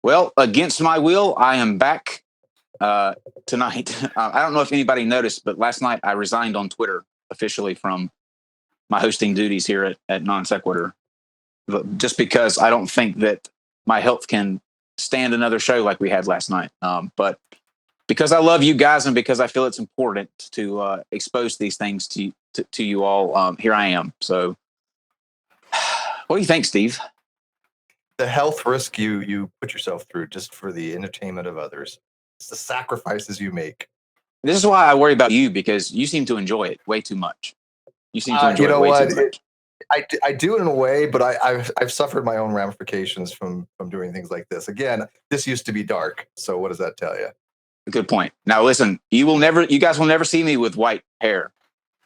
Well, against my will, I am back tonight. I don't know if anybody noticed, but last night I resigned on Twitter officially from my hosting duties here at NonSequitur, just because I don't think that my health can stand another show like we had last night. But because I love you guys and because I feel it's important to expose these things to you all, here I am. So what do you think, Steve? The health risk you put yourself through just for the entertainment of others. It's the sacrifices you make. This is why I worry about you, because you seem to enjoy it way too much. You seem to enjoy it way too much. I do it in a way, but I've suffered my own ramifications from doing things like this. Again, this used to be dark. So what does that tell you? Good point. Now listen, you guys will never see me with white hair.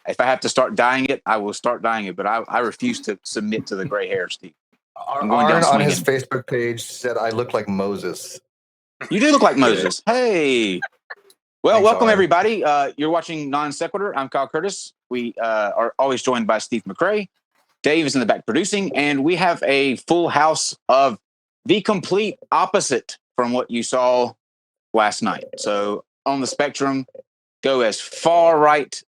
If I have to start dyeing it, I will start dyeing it, but I refuse to submit to the gray hair, Steve. Arn on his Facebook page said I look like Moses. You do look like Moses. Hey. Well, Thanks, welcome Arn. everybody. You're watching Non-Sequitur. I'm Kyle Curtis. We are always joined by Steve McRae. Dave is in the back producing, and we have a full house of the complete opposite from what you saw last night. So on the spectrum, go as far right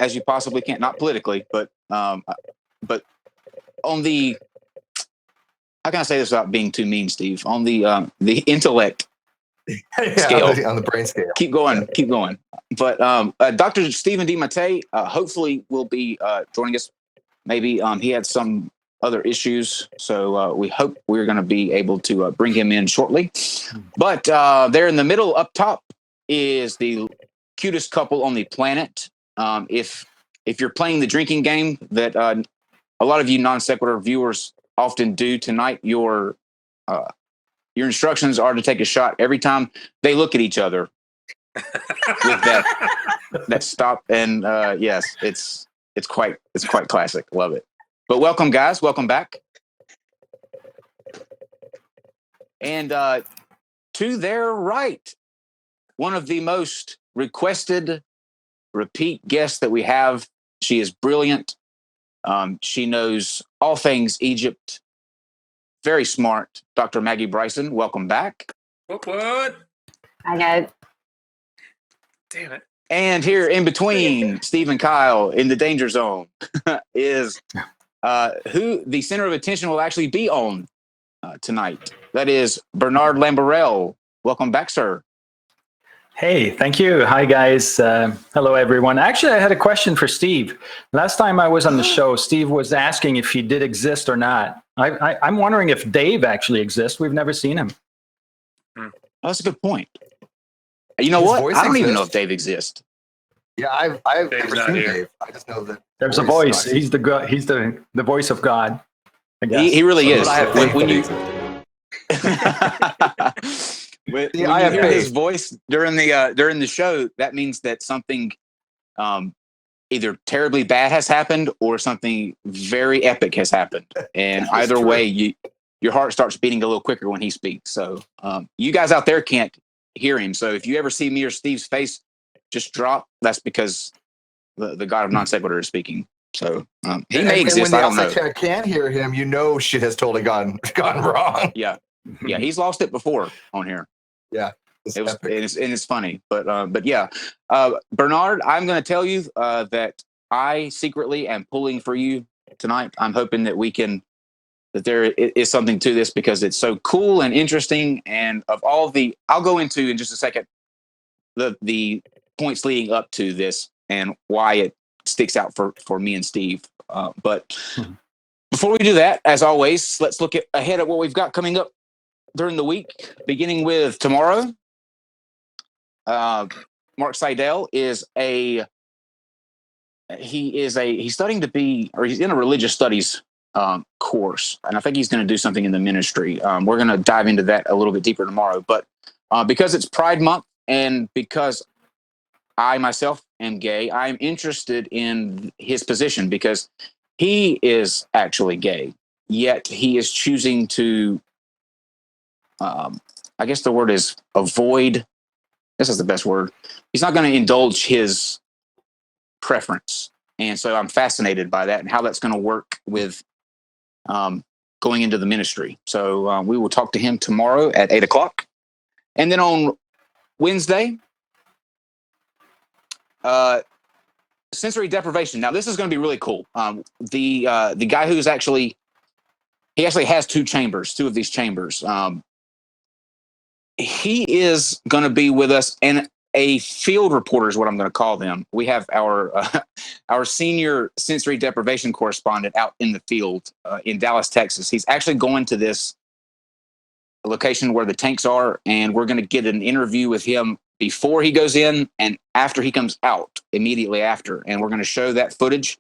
as you possibly can. Not politically, but on the, how can I say this without being too mean, Steve? On the intellect scale, on the brain scale. Keep going. But Dr. Stephen DiMattei hopefully will be joining us. Maybe he had some other issues, so we hope we're going to be able to bring him in shortly. But there in the middle up top is the cutest couple on the planet. If you're playing the drinking game that a lot of you Non-Sequitur viewers often do tonight, your instructions are to take a shot every time they look at each other with that stop. And yes, it's quite classic. Love it. But welcome, guys. Welcome back. And to their right, one of the most requested repeat guests that we have. She is brilliant. She knows all things Egypt. Very smart. Dr. Maggie Bryson, welcome back. What? I got it. Damn it. And here in between Steve and Kyle in the danger zone is who the center of attention will actually be on tonight. That is Bernard Lamborelle. Welcome back, sir. Hey, thank you. Hi, guys. Hello, everyone. Actually, I had a question for Steve. Last time I was on the show, Steve was asking if he did exist or not. I'm wondering if Dave actually exists. We've never seen him. Oh, that's a good point. You know what? I don't even know if Dave exists. Yeah, I've never seen Dave. I just know that there's a voice. He's the voice of God. I guess. He really is. When you hear his voice during the show, that means that something either terribly bad has happened or something very epic has happened. And either way, your heart starts beating a little quicker when he speaks. So you guys out there can't hear him. So if you ever see me or Steve's face just drop, that's because the God of Non-Sequitur is speaking. So he may exist. I don't know. When I can't hear him, you know shit has totally gone wrong. Yeah, he's lost it before on here. Yeah, it's funny, but yeah, Bernard, I'm going to tell you that I secretly am pulling for you tonight. I'm hoping that that there is something to this because it's so cool and interesting. And of all I'll go into in just a second the points leading up to this and why it sticks out for me and Steve. But before we do that, as always, let's look ahead at what we've got coming up during the week, beginning with tomorrow. Mark Seidel is he's studying to be, or he's in a religious studies course, and I think he's going to do something in the ministry. We're going to dive into that a little bit deeper tomorrow, but because it's Pride Month and because I myself am gay, I'm interested in his position because he is actually gay, yet he is choosing to I guess the word is avoid. This is the best word. He's not going to indulge his preference. And so I'm fascinated by that and how that's going to work with going into the ministry. So we will talk to him tomorrow at 8:00. And then on Wednesday, sensory deprivation. Now this is going to be really cool. The guy who's actually has two of these chambers. He is going to be with us, and a field reporter is what I'm going to call them. We have our senior sensory deprivation correspondent out in the field in Dallas, Texas. He's actually going to this location where the tanks are, and we're going to get an interview with him before he goes in and after he comes out, immediately after. And we're going to show that footage.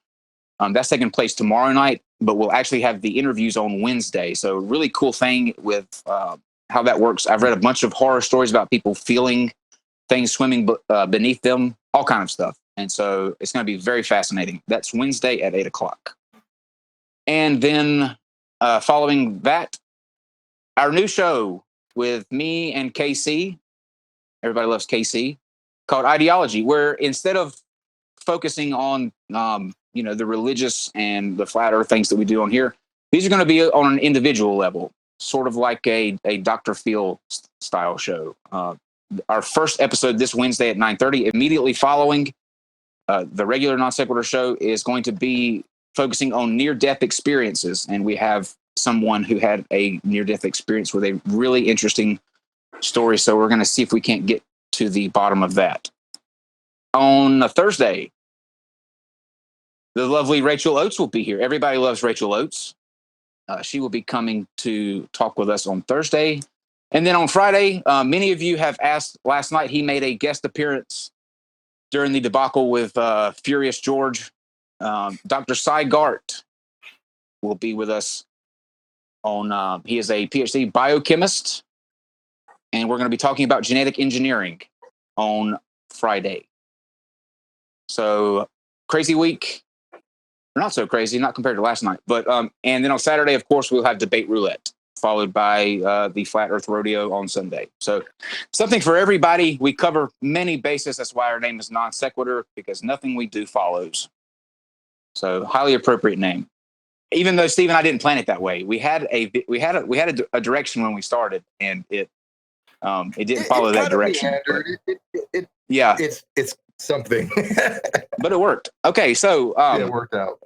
That's taking place tomorrow night, but we'll actually have the interviews on Wednesday. So really cool thing with how that works. I've read a bunch of horror stories about people feeling things swimming beneath them, all kind of stuff. And so it's going to be very fascinating. That's Wednesday at 8:00. And then following that, our new show with me and KC, everybody loves KC, called Ideology, where instead of focusing on the religious and the flat earth things that we do on here, these are going to be on an individual level, sort of like a Dr. Phil style show. Our first episode this Wednesday at 9:30, immediately following the regular Non-Sequitur Show, is going to be focusing on near-death experiences. And we have someone who had a near-death experience with a really interesting story. So we're going to see if we can't get to the bottom of that. On a Thursday, the lovely Rachel Oates will be here. Everybody loves Rachel Oates. She will be coming to talk with us on Thursday. And then on Friday, many of you have asked last night, he made a guest appearance during the debacle with Furious George. Dr. Cy Gart will be with us on, he is a PhD biochemist, and we're going to be talking about genetic engineering on Friday. So crazy week. Not so crazy, not compared to last night. But and then on Saturday, of course, we'll have debate roulette, followed by the Flat Earth Rodeo on Sunday. So something for everybody. We cover many bases. That's why our name is Non Sequitur, because nothing we do follows. So highly appropriate name. Even though Steve and I didn't plan it that way, we had a direction when we started, and it didn't follow that direction. Yeah, it's something. But it worked. Okay, so it worked out.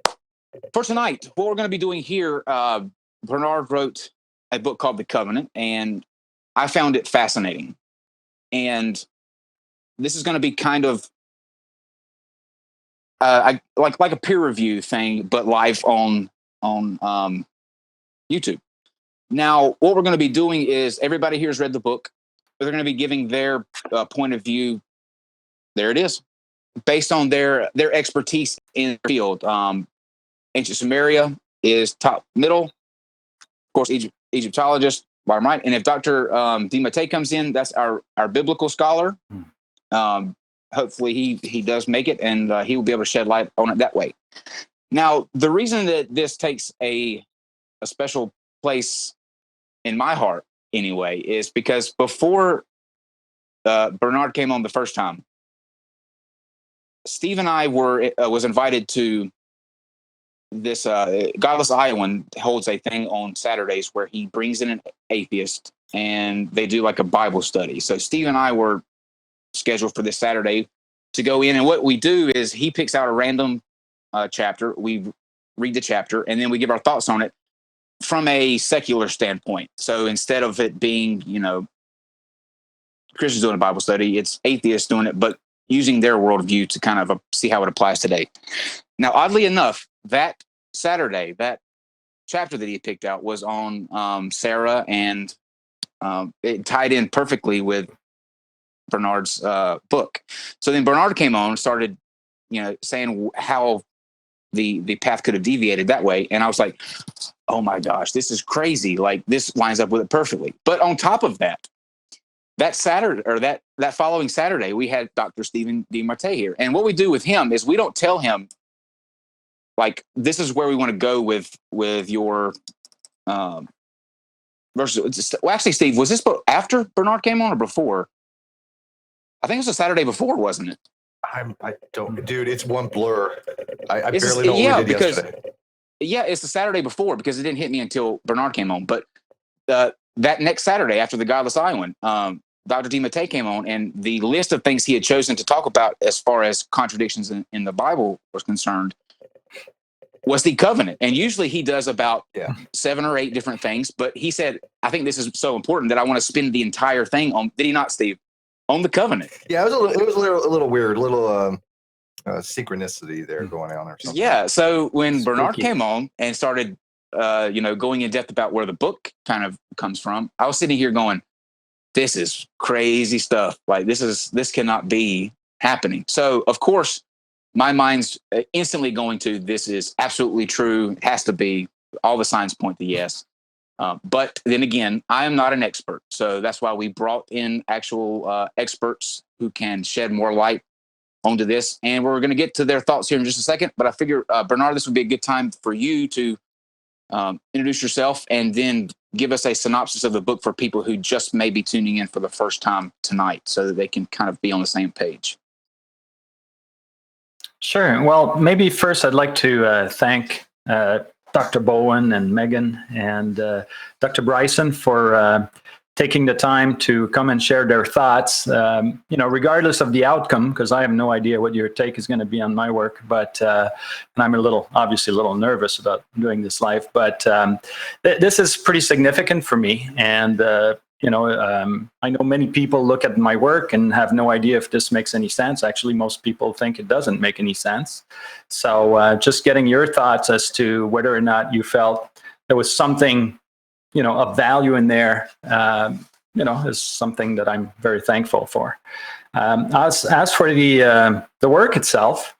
For tonight, what we're going to be doing here, Bernard wrote a book called The Covenant, and I found it fascinating. And this is going to be kind of like a peer review thing, but live on YouTube. Now, what we're going to be doing is everybody here has read the book, but they're going to be giving their point of view. There it is, based on their expertise in the field. Ancient Sumeria is top middle. Of course, Egyptologist, bottom right. And if Dr. DiMattei comes in, that's our biblical scholar. Hopefully he does make it, and he will be able to shed light on it that way. Now, the reason that this takes a special place in my heart, anyway, is because before Bernard came on the first time, Steve and I was invited to this Godless Iowan holds a thing on Saturdays where he brings in an atheist and they do like a Bible study. So Steve and I were scheduled for this Saturday to go in, and what we do is he picks out a random chapter, we read the chapter, and then we give our thoughts on it from a secular standpoint. So instead of it being, Christians doing a Bible study, it's atheists doing it, but using their worldview to kind of see how it applies today. Now, oddly enough, that Saturday, that chapter that he picked out was on Sarah, and it tied in perfectly with Bernard's book. So then Bernard came on and started, saying how the path could have deviated that way. And I was like, oh my gosh, this is crazy. Like, this lines up with it perfectly. But on top of that, that Saturday, or that following Saturday, we had Dr. Stephen DiMattei here. And what we do with him is we don't tell him, like, this is where we want to go with your versus. Well, actually, Steve, was this after Bernard came on or before? I think it was a Saturday before, wasn't it? I don't, dude. It's one blur. I barely know what we did yesterday. Yeah, it's the Saturday before because it didn't hit me until Bernard came on. But that next Saturday after the Godless Eye one, Dr. DiMattei came on, and the list of things he had chosen to talk about as far as contradictions in the Bible was concerned was the covenant. And usually he does about 7 or 8 different things. But he said, I think this is so important that I want to spend the entire thing on, did he not, Steve? On the covenant. Yeah, it was a little weird, little synchronicity there going on or something. Yeah. So when Spooky. Bernard came on and started, going in depth about where the book kind of comes from, I was sitting here going, this is crazy stuff. Like this cannot be happening. So of course, my mind's instantly going to, this is absolutely true. It has to be. All the signs point to yes. But then again, I am not an expert. So that's why we brought in actual experts who can shed more light onto this. And we're going to get to their thoughts here in just a second. But I figure, Bernard, this would be a good time for you to introduce yourself and then give us a synopsis of the book for people who just may be tuning in for the first time tonight so that they can kind of be on the same page. Sure. Well, maybe first I'd like to thank Dr. Bowen and Megan and Dr. Bryson for taking the time to come and share their thoughts, regardless of the outcome, because I have no idea what your take is going to be on my work, but and I'm obviously a little nervous about doing this live, but this is pretty significant for me. And, I know many people look at my work and have no idea if this makes any sense. Actually, most people think it doesn't make any sense. So just getting your thoughts as to whether or not you felt there was something of value in there, is something that I'm very thankful for. As for the work itself,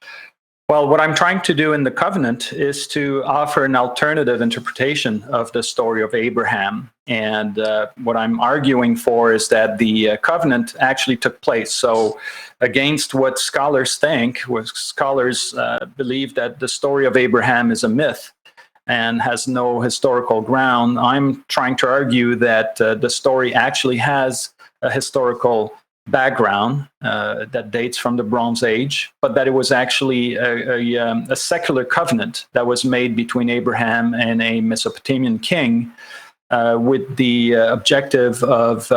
well, what I'm trying to do in the covenant is to offer an alternative interpretation of the story of Abraham. And what I'm arguing for is that the covenant actually took place. So against what scholars think, scholars believe that the story of Abraham is a myth and has no historical ground, I'm trying to argue that the story actually has a historical background that dates from the Bronze Age, but that it was actually a secular covenant that was made between Abraham and a Mesopotamian king with the objective of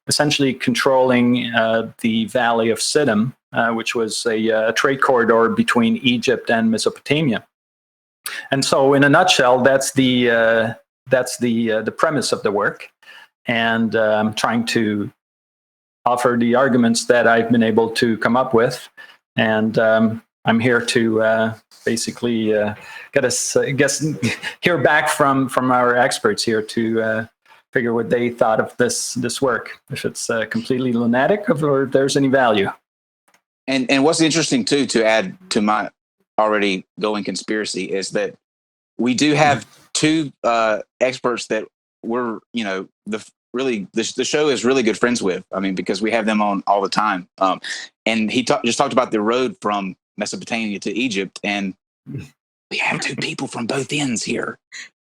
essentially controlling the Valley of Siddim, which was a trade corridor between Egypt and Mesopotamia. And so, in a nutshell, that's the premise of the work, and I'm trying to offer the arguments that I've been able to come up with, and I'm here to basically hear back from our experts here to figure what they thought of this work, if it's completely lunatic or if there's any value. And what's interesting too, to add to my already going conspiracy, is that we do have 2 experts that we're, the show is really good friends with. I mean, because we have them on all the time. And he just talked about the road from Mesopotamia to Egypt, and we have 2 people from both ends here.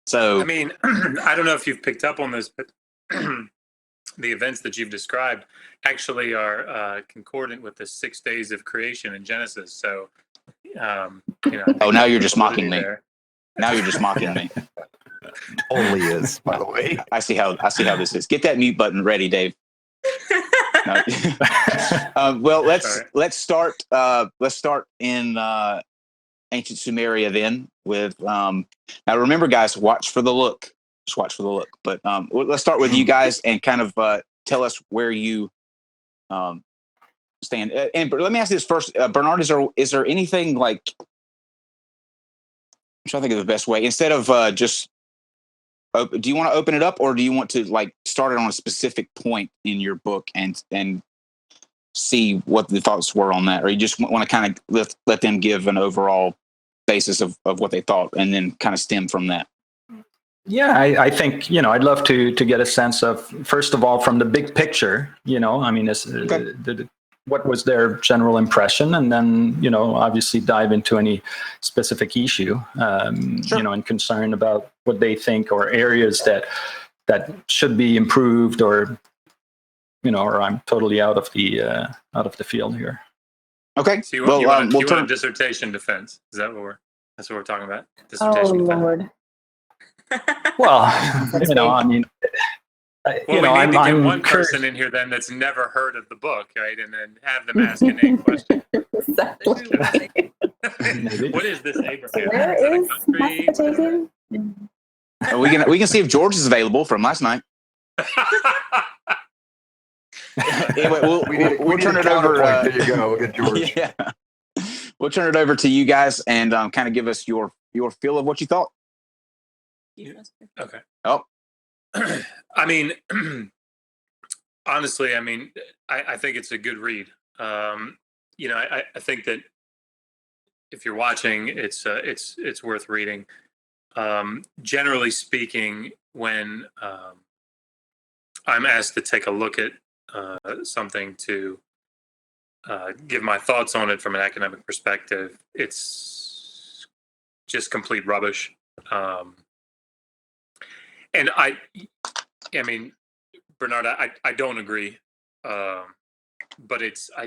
So I mean, I don't know if you've picked up on this, but the events that you've described actually are concordant with the 6 days of creation in Genesis. So, oh, now you're just mocking me. Now you're just mocking me. Only is, by the way. I see how this is. Get that mute button ready, Dave. No. Well, let's start in ancient Sumeria then with now remember, guys, watch for the look. Just watch for the look. But let's start with you guys and kind of tell us where you stand. And let me ask you this first, Bernard. Is there anything like, I'm trying to think of the best way, instead of just, do you want to open it up, or do you want to like start it on a specific point in your book and see what the thoughts were on that, or you just want to kind of let them give an overall basis of what they thought and then kind of stem from that? Yeah, I think, I'd love to get a sense of, first of all, from the big picture, I mean, what was their general impression, and then, obviously dive into any specific issue, sure. And concern about what they think, or areas that should be improved, or, or I'm totally out of the field here. Okay. So you want a dissertation defense? Is that what we're? That's what we're talking about. Oh, Dissertation defense. Lord. Well, I mean, Well, we I'm need to get one curious. person in here then that's never heard of the book, right? And then have them ask an A question. Exactly. What is this Abraham? Where Is it a is country? Mesopotamia? We can see if George is available from last night. Anyway, we'll turn it over. There you go. We'll get George. Yeah, we'll turn it over to you guys and kind of give us your feel of what you thought. Okay. Oh, I mean, honestly, I mean, I think it's a good read. You know, I think that if you're watching, it's worth reading. Generally speaking, when I'm asked to take a look at something to give my thoughts on it from an academic perspective, it's just complete rubbish. And I mean, Bernard, I don't agree, but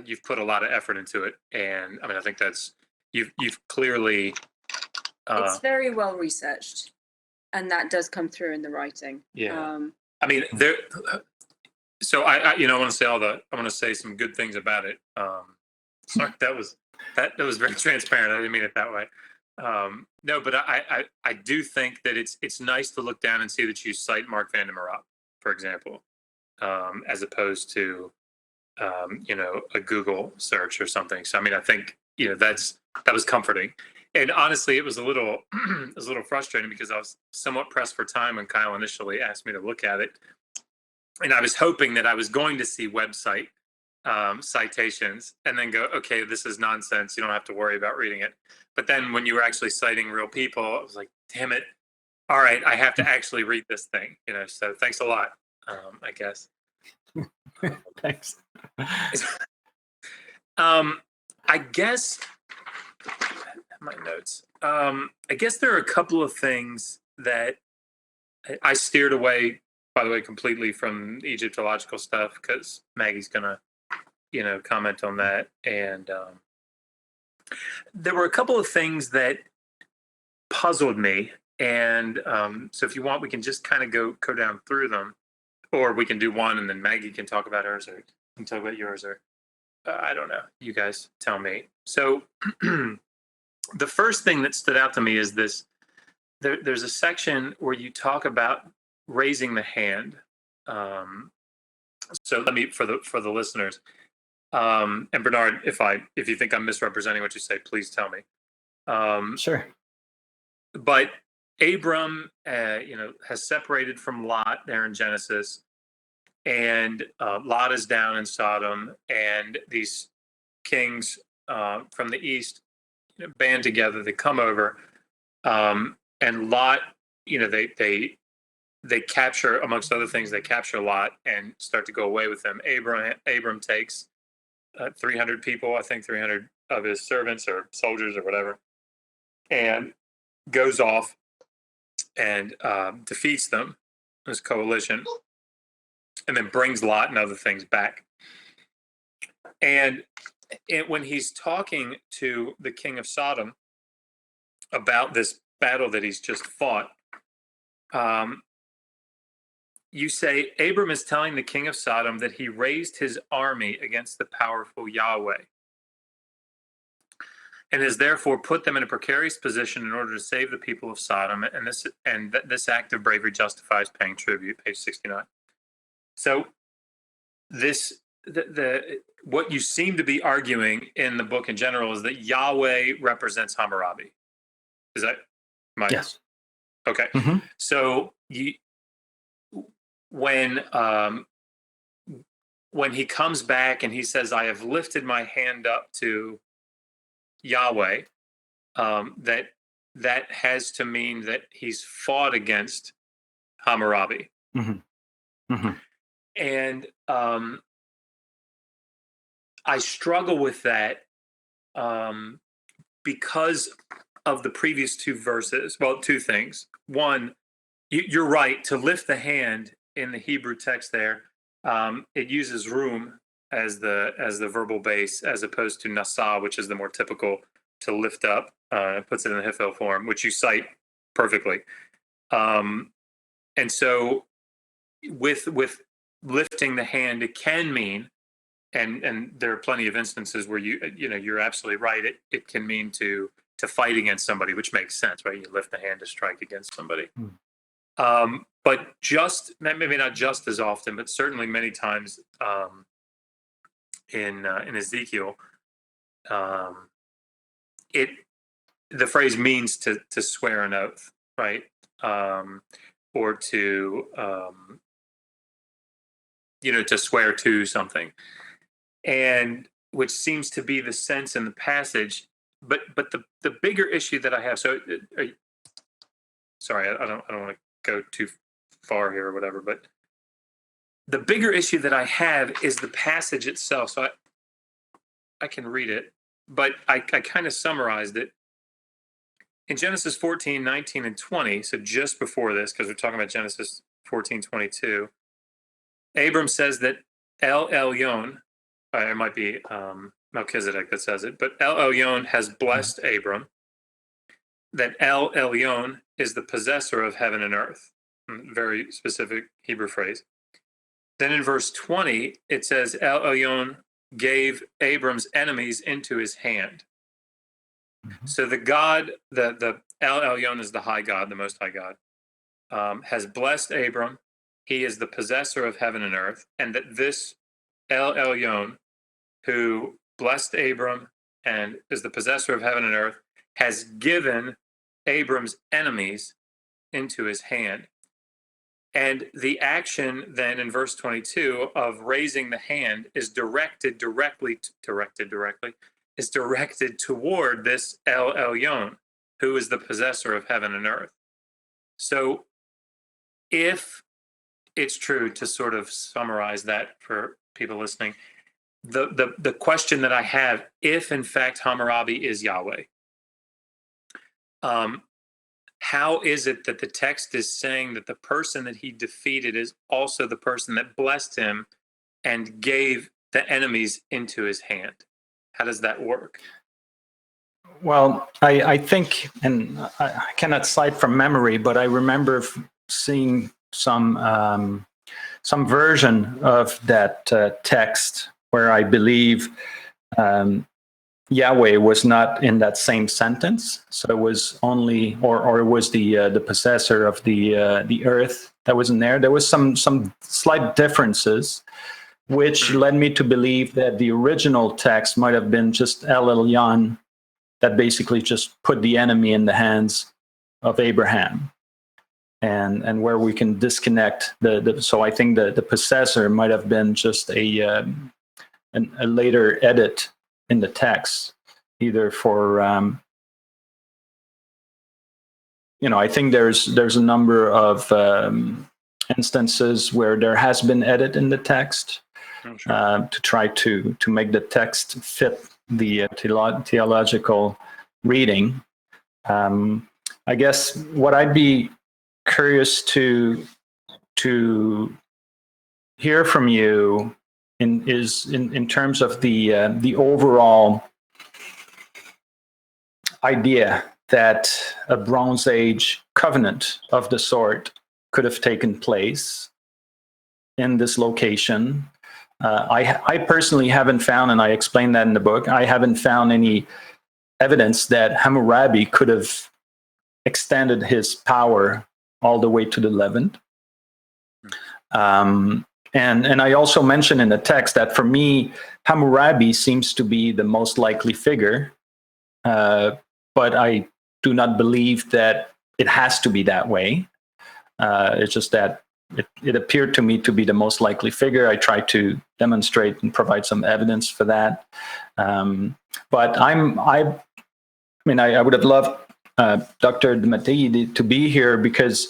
you've put a lot of effort into it, and I mean, I think that's you've clearly. It's very well researched, and that does come through in the writing. Yeah. I mean, there. So I want to say some good things about it. Sorry, that was very transparent. I didn't mean it that way. No, but I do think that it's nice to look down and see that you cite Mark van der Merap, for example, as opposed to a Google search or something. So I mean, I think that was comforting. And honestly, it was a little frustrating because I was somewhat pressed for time when Kyle initially asked me to look at it, and I was hoping that I was going to see website citations and then go, okay, this is nonsense. You don't have to worry about reading it. But then when you were actually citing real people, I was like, damn it. All right, I have to actually read this thing. So thanks a lot, I guess. Thanks. I guess my notes. I guess there are a couple of things that I steered away, by the way, completely from Egyptological stuff because Maggie's gonna, comment on that. And there were a couple of things that puzzled me. And so if you want, we can just kind of go down through them, or we can do one and then Maggie can talk about hers, or you can talk about yours, or I don't know. You guys tell me. So the first thing that stood out to me is this. There's a section where you talk about raising the hand. So let me, for the listeners, and Bernard, if you think I'm misrepresenting what you say, please tell me. Sure. But Abram, has separated from Lot there in Genesis, and Lot is down in Sodom, and these kings from the east band together. They come over, and Lot, they capture, amongst other things, they capture Lot and start to go away with him. Abram takes 300 people, I think 300 of his servants or soldiers or whatever, and goes off and defeats them, this coalition, and then brings Lot and other things back. And when he's talking to the king of Sodom about this battle that he's just fought, you say, Abram is telling the king of Sodom that he raised his army against the powerful Yahweh and has therefore put them in a precarious position in order to save the people of Sodom. And this act of bravery justifies paying tribute, page 69. So what you seem to be arguing in the book in general is that Yahweh represents Hammurabi. Is that my? Yes. Okay. Mm-hmm. So when he comes back and he says, I have lifted my hand up to Yahweh, that has to mean that he's fought against Hammurabi. Mm-hmm. Mm-hmm. And I struggle with that because of the previous two verses. Well, two things. One, you're right, to lift the hand in the Hebrew text there, it uses room as the verbal base, as opposed to nasa, which is the more typical lift up. It puts it in the Hiphil form, which you cite perfectly. And so with lifting the hand, it can mean, and there are plenty of instances where you're absolutely right. It can mean to fight against somebody, which makes sense, right? You lift the hand to strike against somebody. But maybe not just as often, but certainly many times in Ezekiel, the phrase means to swear an oath, right? Or to to swear to something, and which seems to be the sense in the passage. But the bigger issue that I have, sorry, I don't want to go too far here or whatever, but the bigger issue that I have is the passage itself. So I can read it, but I kind of summarized it in Genesis 14, 19, and 20. So just before this, because we're talking about Genesis 14, 22, Abram says that El Elyon, it might be Melchizedek that says it, but El Elyon has blessed Abram, that El Elyon is the possessor of heaven and earth. Very specific Hebrew phrase. Then in verse 20, it says El Elyon gave Abram's enemies into his hand. So the God, the El Elyon is the high God, the most high God, has blessed Abram. He is the possessor of heaven and earth. And that this El Elyon, who blessed Abram and is the possessor of heaven and earth, has given Abram's enemies into his hand. And the action then in verse 22 of raising the hand is directed toward this El Elyon, who is the possessor of heaven and earth. So if it's true, to sort of summarize that for people listening, the question that I have, if in fact Hammurabi is Yahweh, how is it that the text is saying that the person that he defeated is also the person that blessed him and gave the enemies into his hand? How does that work? Well, I think, and I cannot cite from memory, but I remember seeing some version of that text where I believe Yahweh was not in that same sentence. So it was only, or it was the possessor of the earth that was in there. There was some slight differences, which led me to believe that the original text might have been just El Elyon, that basically just put the enemy in the hands of Abraham, and where we can disconnect so I think the possessor might have been just a later edit in the text, either for I think there's a number of instances where there has been edit in the text to try to make the text fit the theological reading. I guess what I'd be curious to hear from you in terms of the overall idea that a Bronze Age covenant of the sort could have taken place in this location. I personally haven't found, and I explained that in the book, I haven't found any evidence that Hammurabi could have extended his power all the way to the Levant. And I also mentioned in the text that for me, Hammurabi seems to be the most likely figure, but I do not believe that it has to be that way. It's just that it appeared to me to be the most likely figure. I tried to demonstrate and provide some evidence for that. But I would have loved Dr. DiMattei to be here, because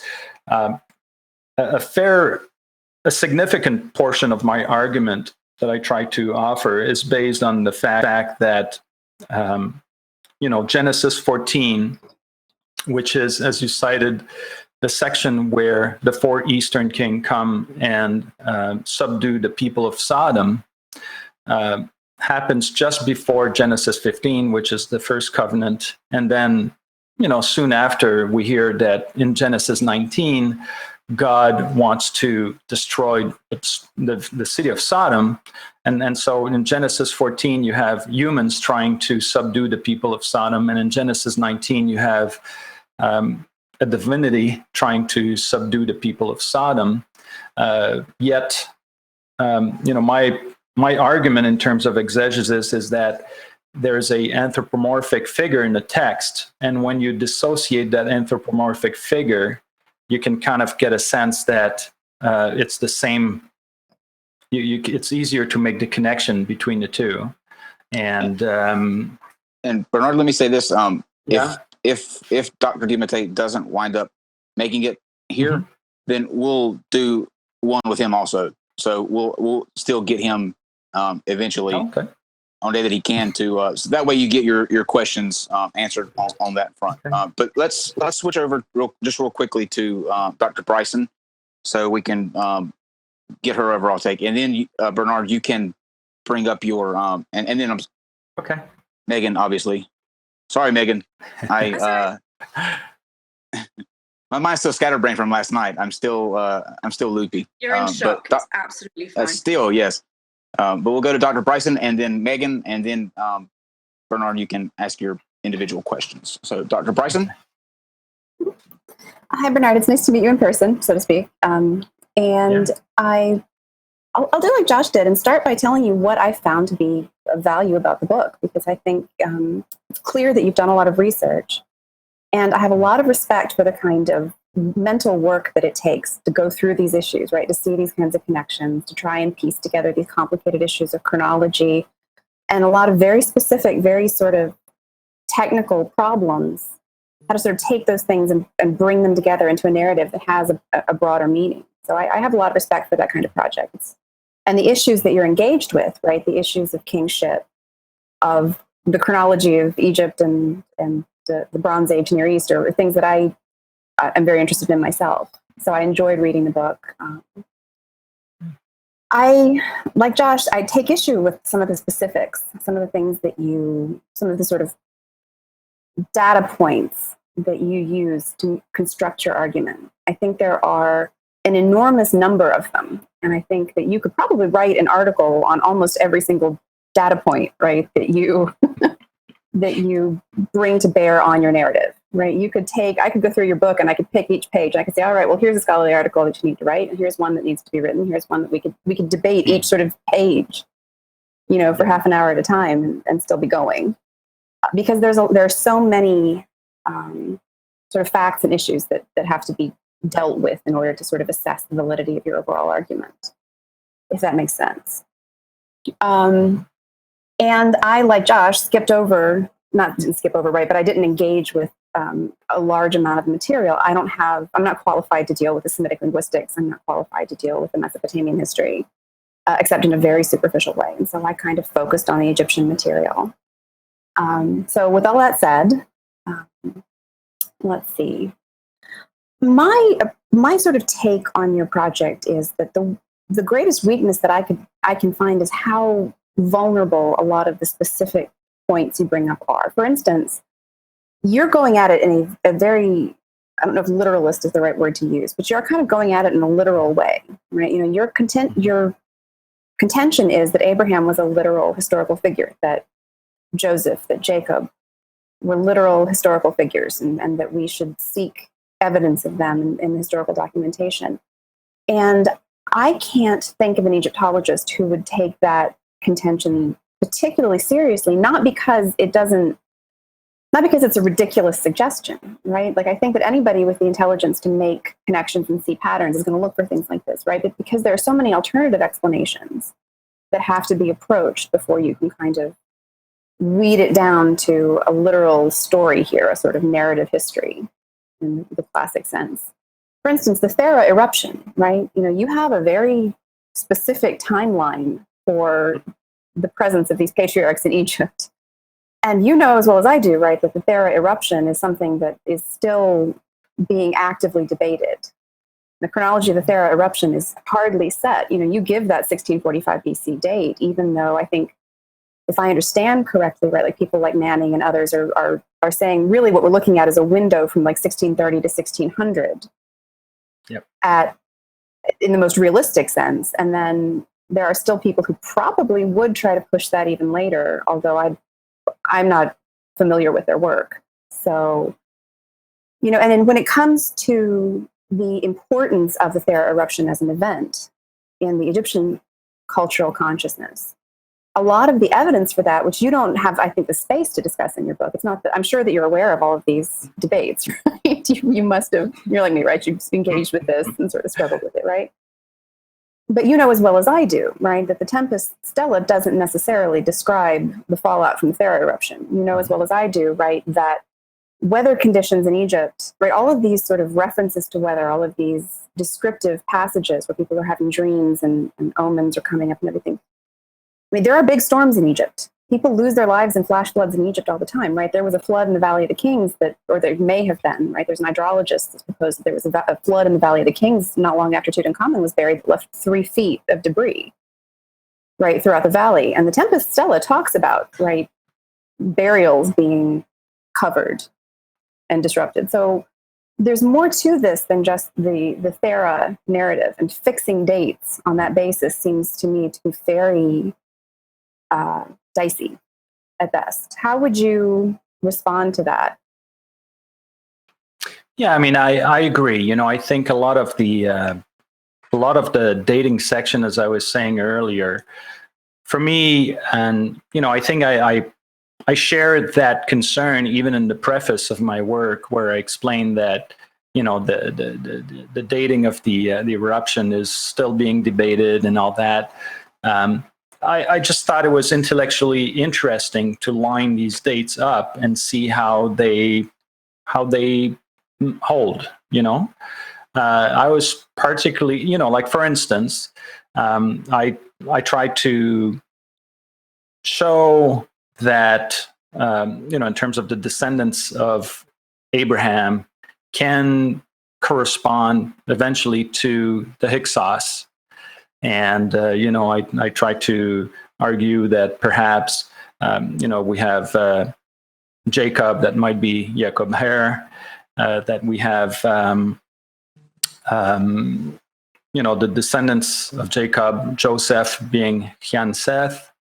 a significant portion of my argument that I try to offer is based on the fact that, Genesis 14, which is, as you cited, the section where the 4 eastern kings come and subdue the people of Sodom, happens just before Genesis 15, which is the first covenant. And then, soon after, we hear that in Genesis 19, God wants to destroy the city of Sodom. And so in Genesis 14, you have humans trying to subdue the people of Sodom. And in Genesis 19, you have a divinity trying to subdue the people of Sodom. Yet, my argument in terms of exegesis is that there's a anthropomorphic figure in the text. And when you dissociate that anthropomorphic figure, you can kind of get a sense that it's the same. It's easier to make the connection between the two. And Bernard, let me say this: yeah. if Dr. DiMattei doesn't wind up making it here, then we'll do one with him also. So we'll still get him eventually on the day that he can to. So that way you get your questions answered on that front. Okay. But let's switch over real quickly to Dr. Bryson, so we can get her overall take, and then Bernard, you can bring up your and then I'm okay. Megan, obviously. Sorry, Megan. My mind's still scatterbrained from last night. I'm still loopy. You're in shock. It's absolutely fine. Still, yes. But we'll go to Dr. Bryson and then Megan, and then Bernard, you can ask your individual questions. So, Dr. Bryson. Hi, Bernard. It's nice to meet you in person, so to speak. I'll do like Josh did and start by telling you what I found to be of value about the book, because I think it's clear that you've done a lot of research. And I have a lot of respect for the kind of mental work that it takes to go through these issues, right? To see these kinds of connections, to try and piece together these complicated issues of chronology and a lot of very specific, very sort of technical problems, how to sort of take those things and bring them together into a narrative that has a broader meaning. So I have a lot of respect for that kind of project. And the issues that you're engaged with, right? The issues of kingship, of the chronology of Egypt and the Bronze Age Near East are things that I am very interested in myself. So I enjoyed reading the book. Like Josh, I take issue with some of the specifics, some of the things that some of the sort of data points that you use to construct your argument. I think there are an enormous number of them. And I think that you could probably write an article on almost every single data point, right, that you that you bring to bear on your narrative, right? I could go through your book and I could pick each page and I could say, all right, well, here's a scholarly article that you need to write, and here's one that needs to be written. Here's one that we could debate each sort of page, for half an hour at a time and still be going, because there are so many sort of facts and issues that have to be dealt with in order to sort of assess the validity of your overall argument, if that makes sense. And I, like Josh, didn't skip over, right, but I didn't engage with a large amount of material. I'm not qualified to deal with the Semitic linguistics. I'm not qualified to deal with the Mesopotamian history, except in a very superficial way. And so I kind of focused on the Egyptian material. So with all that said, let's see. My sort of take on your project is that the greatest weakness that I can find is how vulnerable a lot of the specific points you bring up are. For instance, you're going at it in a very, I don't know if literalist is the right word to use, but you're kind of going at it in a literal way, right? Your contention is that Abraham was a literal historical figure, that Joseph, that Jacob were literal historical figures, and that we should seek evidence of them in historical documentation. And I can't think of an Egyptologist who would take that contention particularly seriously, not because it's a ridiculous suggestion, right? Like, I think that anybody with the intelligence to make connections and see patterns is going to look for things like this, right? But because there are so many alternative explanations that have to be approached before you can kind of weed it down to a literal story here, a sort of narrative history in the classic sense. For instance, the Thera eruption, right? You have a very specific timeline for the presence of these patriarchs in Egypt. And you know as well as I do, right, that the Thera eruption is something that is still being actively debated. The chronology of the Thera eruption is hardly set. You give that 1645 BC date, even though I think if I understand correctly, right, like people like Manning and others are saying really what we're looking at is a window from like 1630 to 1600 in the most realistic sense. And then there are still people who probably would try to push that even later, although I'm not familiar with their work. So, and then when it comes to the importance of the Thera eruption as an event in the Egyptian cultural consciousness, a lot of the evidence for that, which you don't have, I think, the space to discuss in your book. It's not that I'm sure that you're aware of all of these debates, right? You must have, you're like me, right? You've engaged with this and sort of struggled with it, right? But you know as well as I do, right, that the Tempest Stela doesn't necessarily describe the fallout from the Thera eruption. You know as well as I do, right, that weather conditions in Egypt, right, all of these sort of references to weather, all of these descriptive passages where people are having dreams and omens are coming up and everything. I mean, there are big storms in Egypt. People lose their lives in flash floods in Egypt all the time, right? There was a flood in the Valley of the Kings or there may have been, right? There's an hydrologist that's proposed that there was a flood in the Valley of the Kings not long after Tutankhamun was buried that left 3 feet of debris, right, throughout the valley. And the Tempest Stela talks about, right, burials being covered and disrupted. So there's more to this than just the Thera narrative, and fixing dates on that basis seems to me to be very dicey at best. How would you respond to that? Yeah, I mean, I agree. I think a lot of the dating section, as I was saying earlier, for me, and I think I shared that concern even in the preface of my work, where I explained that the dating of the eruption is still being debated and all that. I just thought it was intellectually interesting to line these dates up and see how they hold. I was particularly, like for instance, I tried to show that in terms of the descendants of Abraham can correspond eventually to the Hyksos. And, I try to argue that perhaps, we have Jacob, that might be Jacob Her, that we have, the descendants of Jacob, Joseph being Hyan Seth,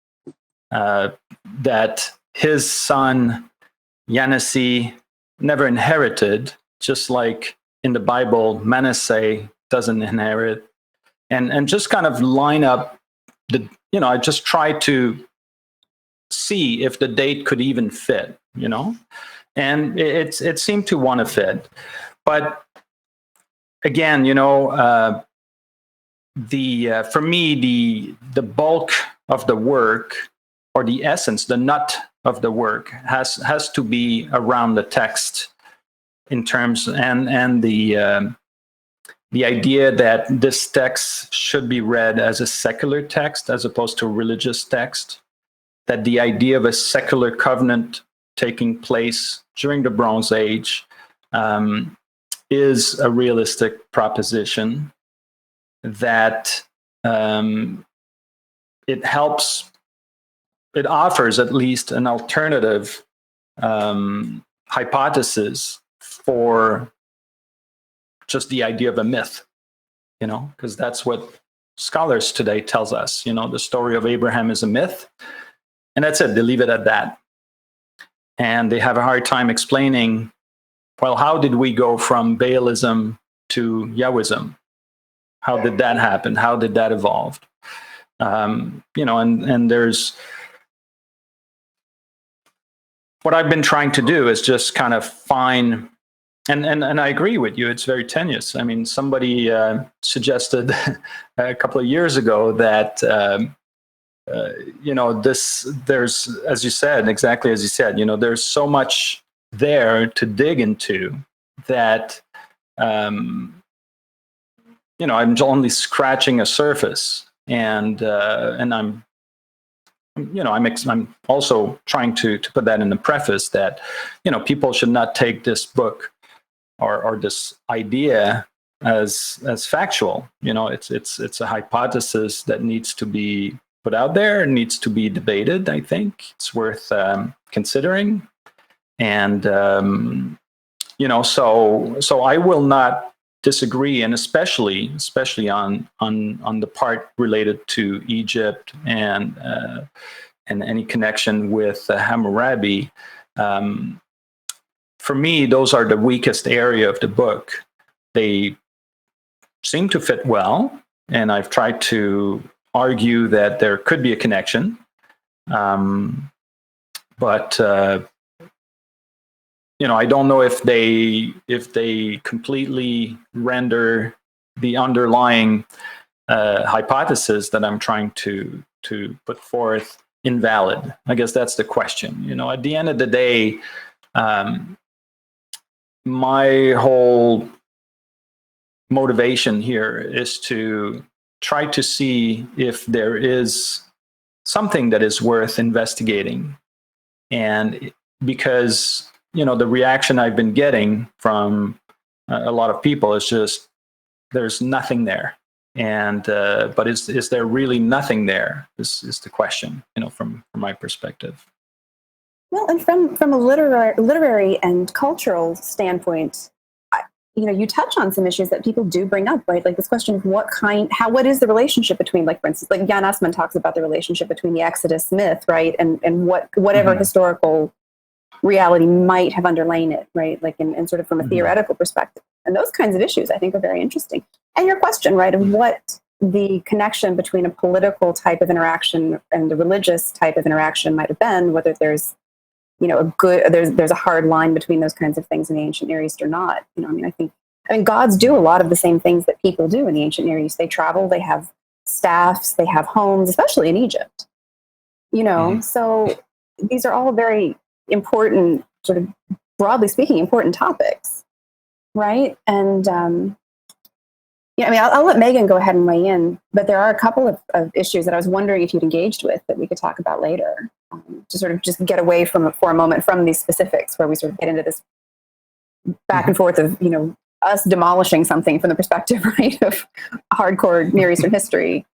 that his son, Yanesi, never inherited, just like in the Bible, Manasseh doesn't inherit. And just kind of line up I just tried to see if the date could even fit, and it seemed to want to fit. But again, for me, the bulk of the work, or the essence, the nut of the work has to be around the text in terms and the idea that this text should be read as a secular text as opposed to a religious text, that the idea of a secular covenant taking place during the Bronze Age is a realistic proposition, that it offers at least an alternative hypothesis for just the idea of a myth, because that's what scholars today tells us. The story of Abraham is a myth, and that's it. They leave it at that. And they have a hard time explaining, well, how did we go from Baalism to Yahwism? How did that happen? How did that evolve? And there's, what I've been trying to do is just kind of find, and I agree with you, it's very tenuous. I mean, somebody suggested a couple of years ago that, there's, as you said, exactly as you said, there's so much there to dig into that, I'm only scratching a surface, and I'm also trying to put that in the preface that, people should not take this book or this idea as factual. It's a hypothesis that needs to be put out there. It needs to be debated. I think it's worth considering. And so I will not disagree, and especially on the part related to Egypt and any connection with Hammurabi. For me, those are the weakest area of the book. They seem to fit well, and I've tried to argue that there could be a connection, but I don't know if they completely render the underlying hypothesis that I'm trying to put forth invalid. I guess that's the question. At the end of the day, my whole motivation here is to try to see if there is something that is worth investigating. And because, the reaction I've been getting from a lot of people is just, there's nothing there. And, but is there really nothing there? This is the question, from my perspective. Well, and from a literary and cultural standpoint, you touch on some issues that people do bring up, right? Like this question of what is the relationship between, like, for instance, like Jan Assmann talks about the relationship between the Exodus myth, right? And whatever historical reality might have underlain it, right? Like in sort of from a theoretical perspective. And those kinds of issues I think are very interesting. And your question, right, of what the connection between a political type of interaction and the religious type of interaction might have been, whether there's there's a hard line between those kinds of things in the ancient Near East or not. I think gods do a lot of the same things that people do in the ancient Near East. They travel, they have staffs, they have homes, especially in Egypt. So these are all very important, sort of broadly speaking, important topics, right? And I'll let Megan go ahead and weigh in, but there are a couple of issues that I was wondering if you'd engaged with that we could talk about later, to sort of just get away for a moment from these specifics, where we sort of get into this back and forth of, us demolishing something from the perspective, right, of hardcore Near Eastern history.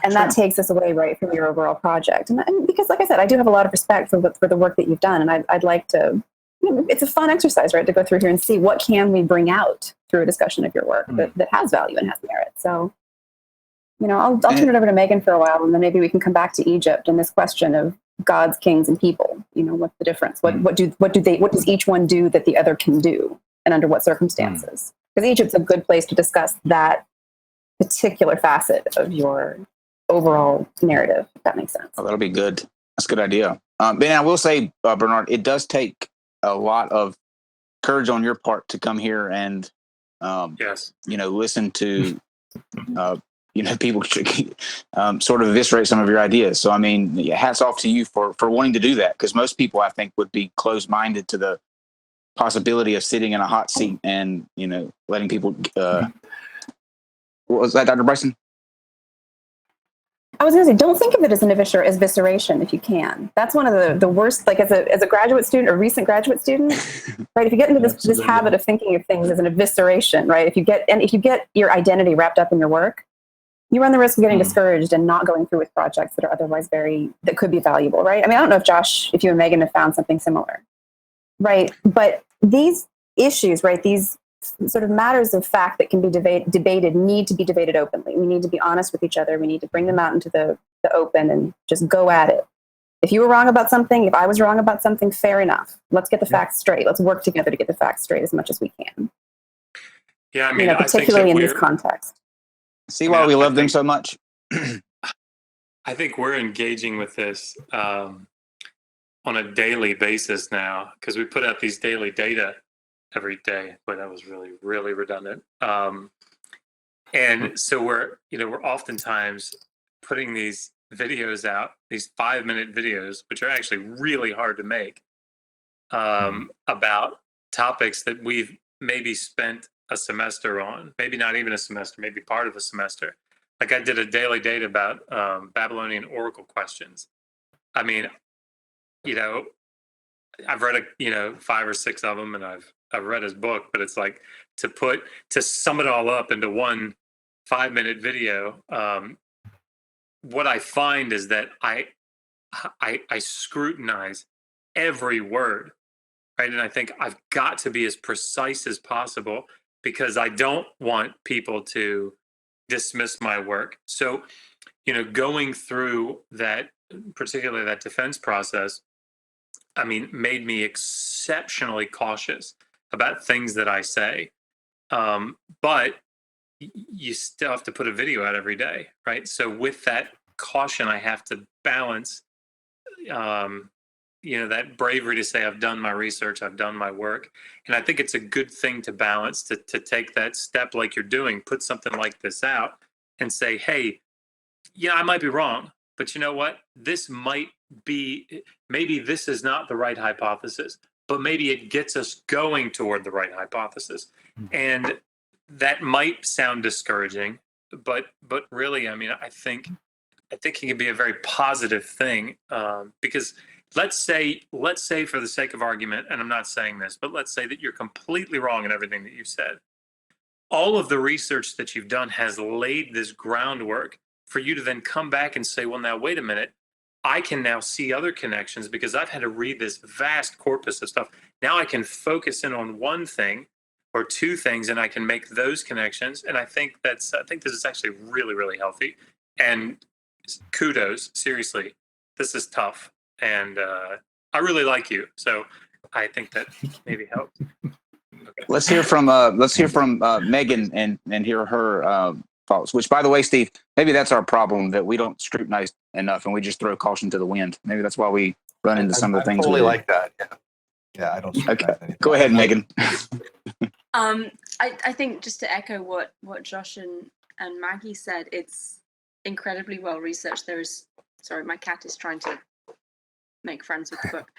And that takes us away, right, from your overall project. And because, like I said, I do have a lot of respect for the work that you've done. And I'd like to, it's a fun exercise, right, to go through here and see what can we bring out through a discussion of your work that has value and has merit. So, I'll turn it over to Megan for a while, and then maybe we can come back to Egypt and this question of gods, kings, and people. What's the difference? What does each one do that the other can do, and under what circumstances? Because Egypt's a good place to discuss that particular facet of your overall narrative, if that makes sense. Oh, that'll be good. That's a good idea. But I will say, Bernard, it does take a lot of courage on your part to come here and, listen to, people sort of eviscerate some of your ideas. So, hats off to you for wanting to do that, because most people, I think, would be closed-minded to the possibility of sitting in a hot seat and, letting people, what was that, Dr. Bryson? I was going to say, don't think of it as an evisceration if you can. That's one of the worst, like as a graduate student or recent graduate student, right? If you get into this habit of thinking of things as an evisceration, right? If you get your identity wrapped up in your work, you run the risk of getting discouraged and not going through with projects that are otherwise that could be valuable, right? I don't know if Josh, if you and Megan have found something similar, right? But these issues, right? These sort of matters of fact that can be debated need to be debated openly. We need to be honest with each other. We need to bring them out into the open and just go at it. If you were wrong about something, if I was wrong about something, fair enough. Let's get the facts straight. Let's work together to get the facts straight as much as we can. Yeah, particularly in this context. See why we love them so much? I think we're engaging with this on a daily basis now, because we put out these daily data every day, but that was really, really redundant. And so we're oftentimes putting these videos out, these 5-minute videos, which are actually really hard to make, about topics that we've maybe spent a semester on, maybe not even a semester, maybe part of a semester. Like I did a daily data about Babylonian oracle questions. I've read 5 or 6 of them, and I've read his book, but it's like to sum it all up into one 5-minute video what I find is that I scrutinize every word, right? And I think I've got to be as precise as possible because I don't want people to dismiss my work. So, going through that, particularly that defense process, I mean, made me exceptionally cautious about things that I say. But you still have to put a video out every day, right? So with that caution, I have to balance, that bravery to say I've done my research, I've done my work, and I think it's a good thing to balance to take that step like you're doing, put something like this out, and say, hey, yeah, I might be wrong, but you know what? This might be, maybe this is not the right hypothesis, but maybe it gets us going toward the right hypothesis. And that might sound discouraging, but really, I mean, I think it can be a very positive thing, because let's say for the sake of argument, and I'm not saying this, but let's say that you're completely wrong in everything that you've said. All of the research that you've done has laid this groundwork for you to then come back and say, well, now, wait a minute. I can now see other connections because I've had to read this vast corpus of stuff. Now I can focus in on one thing or two things and I can make those connections. And I think this is actually really, really healthy. And kudos, seriously, this is tough. And I really like you. So I think that maybe helped. Okay. Let's hear from Megan and hear her thoughts. Which, by the way, Steve, maybe that's our problem, that we don't scrutinize enough and we just throw caution to the wind. Maybe that's why we run into some of the things. Totally we do. like that. Yeah, I don't. Okay, go ahead, Megan. I think just to echo what Josh and Maggie said, it's incredibly well researched. Sorry, my cat is trying to make friends with the book.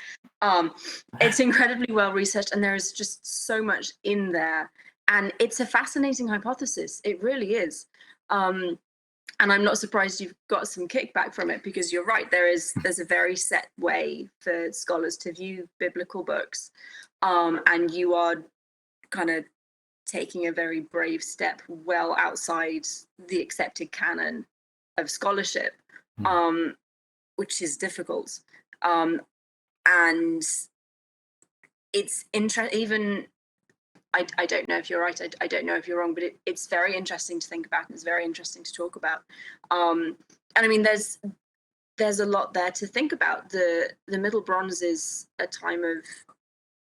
It's incredibly well researched, and there is just so much in there, and it's a fascinating hypothesis. It really is, and I'm not surprised you've got some kickback from it, because you're right. There's a very set way for scholars to view biblical books, and you are kind of taking a very brave step well outside the accepted canon of scholarship, which is difficult. And it's interesting, even, I don't know if you're right, I don't know if you're wrong, but it's very interesting to think about, and it's very interesting to talk about. And I mean, there's a lot there to think about. The Middle Bronze is a time of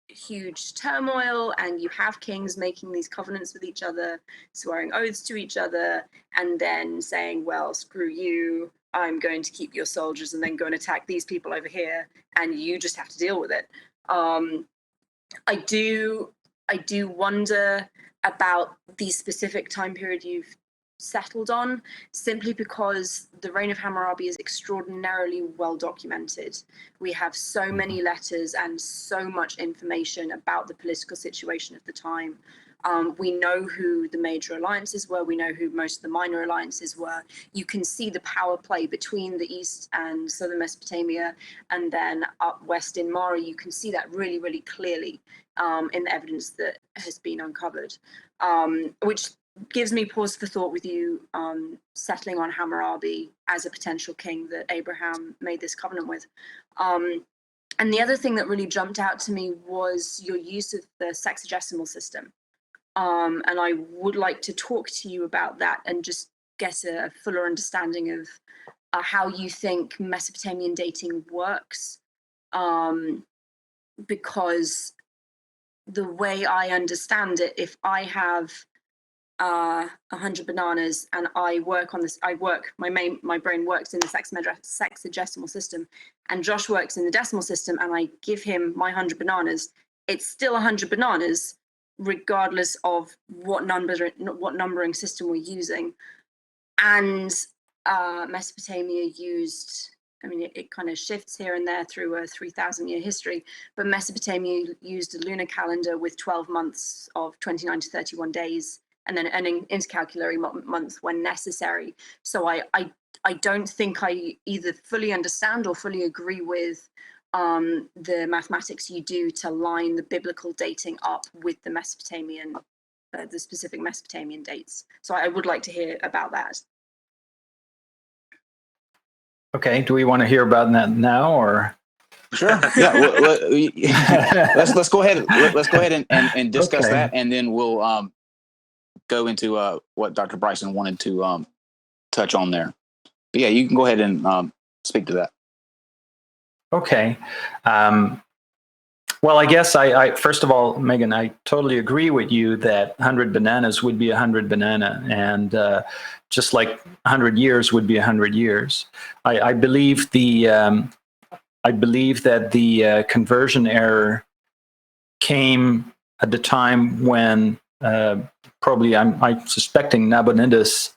huge turmoil, and you have kings making these covenants with each other, swearing oaths to each other, and then saying, well, screw you, I'm going to keep your soldiers and then go and attack these people over here, and you just have to deal with it. I do wonder about the specific time period you've settled on, simply because the reign of Hammurabi is extraordinarily well documented. We have so many letters and so much information about the political situation of the time. We know who the major alliances were. We know who most of the minor alliances were. You can see the power play between the east and southern Mesopotamia, and then up west in Mari. You can see that really, really clearly in the evidence that has been uncovered, which gives me pause for thought with you settling on Hammurabi as a potential king that Abraham made this covenant with. And the other thing that really jumped out to me was your use of the sexagesimal system. And I would like to talk to you about that and just get a fuller understanding of how you think Mesopotamian dating works. Because the way I understand it, if I have 100 bananas and I work on this, my brain works in the sexagesimal system, and Josh works in the decimal system, and I give him my 100 bananas, it's still 100 bananas, regardless of what numbering system we're using. And Mesopotamia used, I mean, it kind of shifts here and there through a 3,000-year history, but Mesopotamia used a lunar calendar with 12 months of 29 to 31 days, and then an intercalculary month when necessary. So I don't think I either fully understand or fully agree with the mathematics you do to line the biblical dating up with the Mesopotamian, the specific Mesopotamian dates. So I would like to hear about that. Okay. Do we want to hear about that now, or? Sure. Yeah. Let's go ahead. Let's go ahead and discuss Okay. that, and then we'll go into what Dr. Bryson wanted to touch on there. But yeah, you can go ahead and speak to that. Okay. Well, I guess I first of all, Megan, I totally agree with you that 100 bananas would be 100 banana, and just like 100 years would be 100 years. I believe that the conversion error came at the time when probably I'm suspecting Nabonidus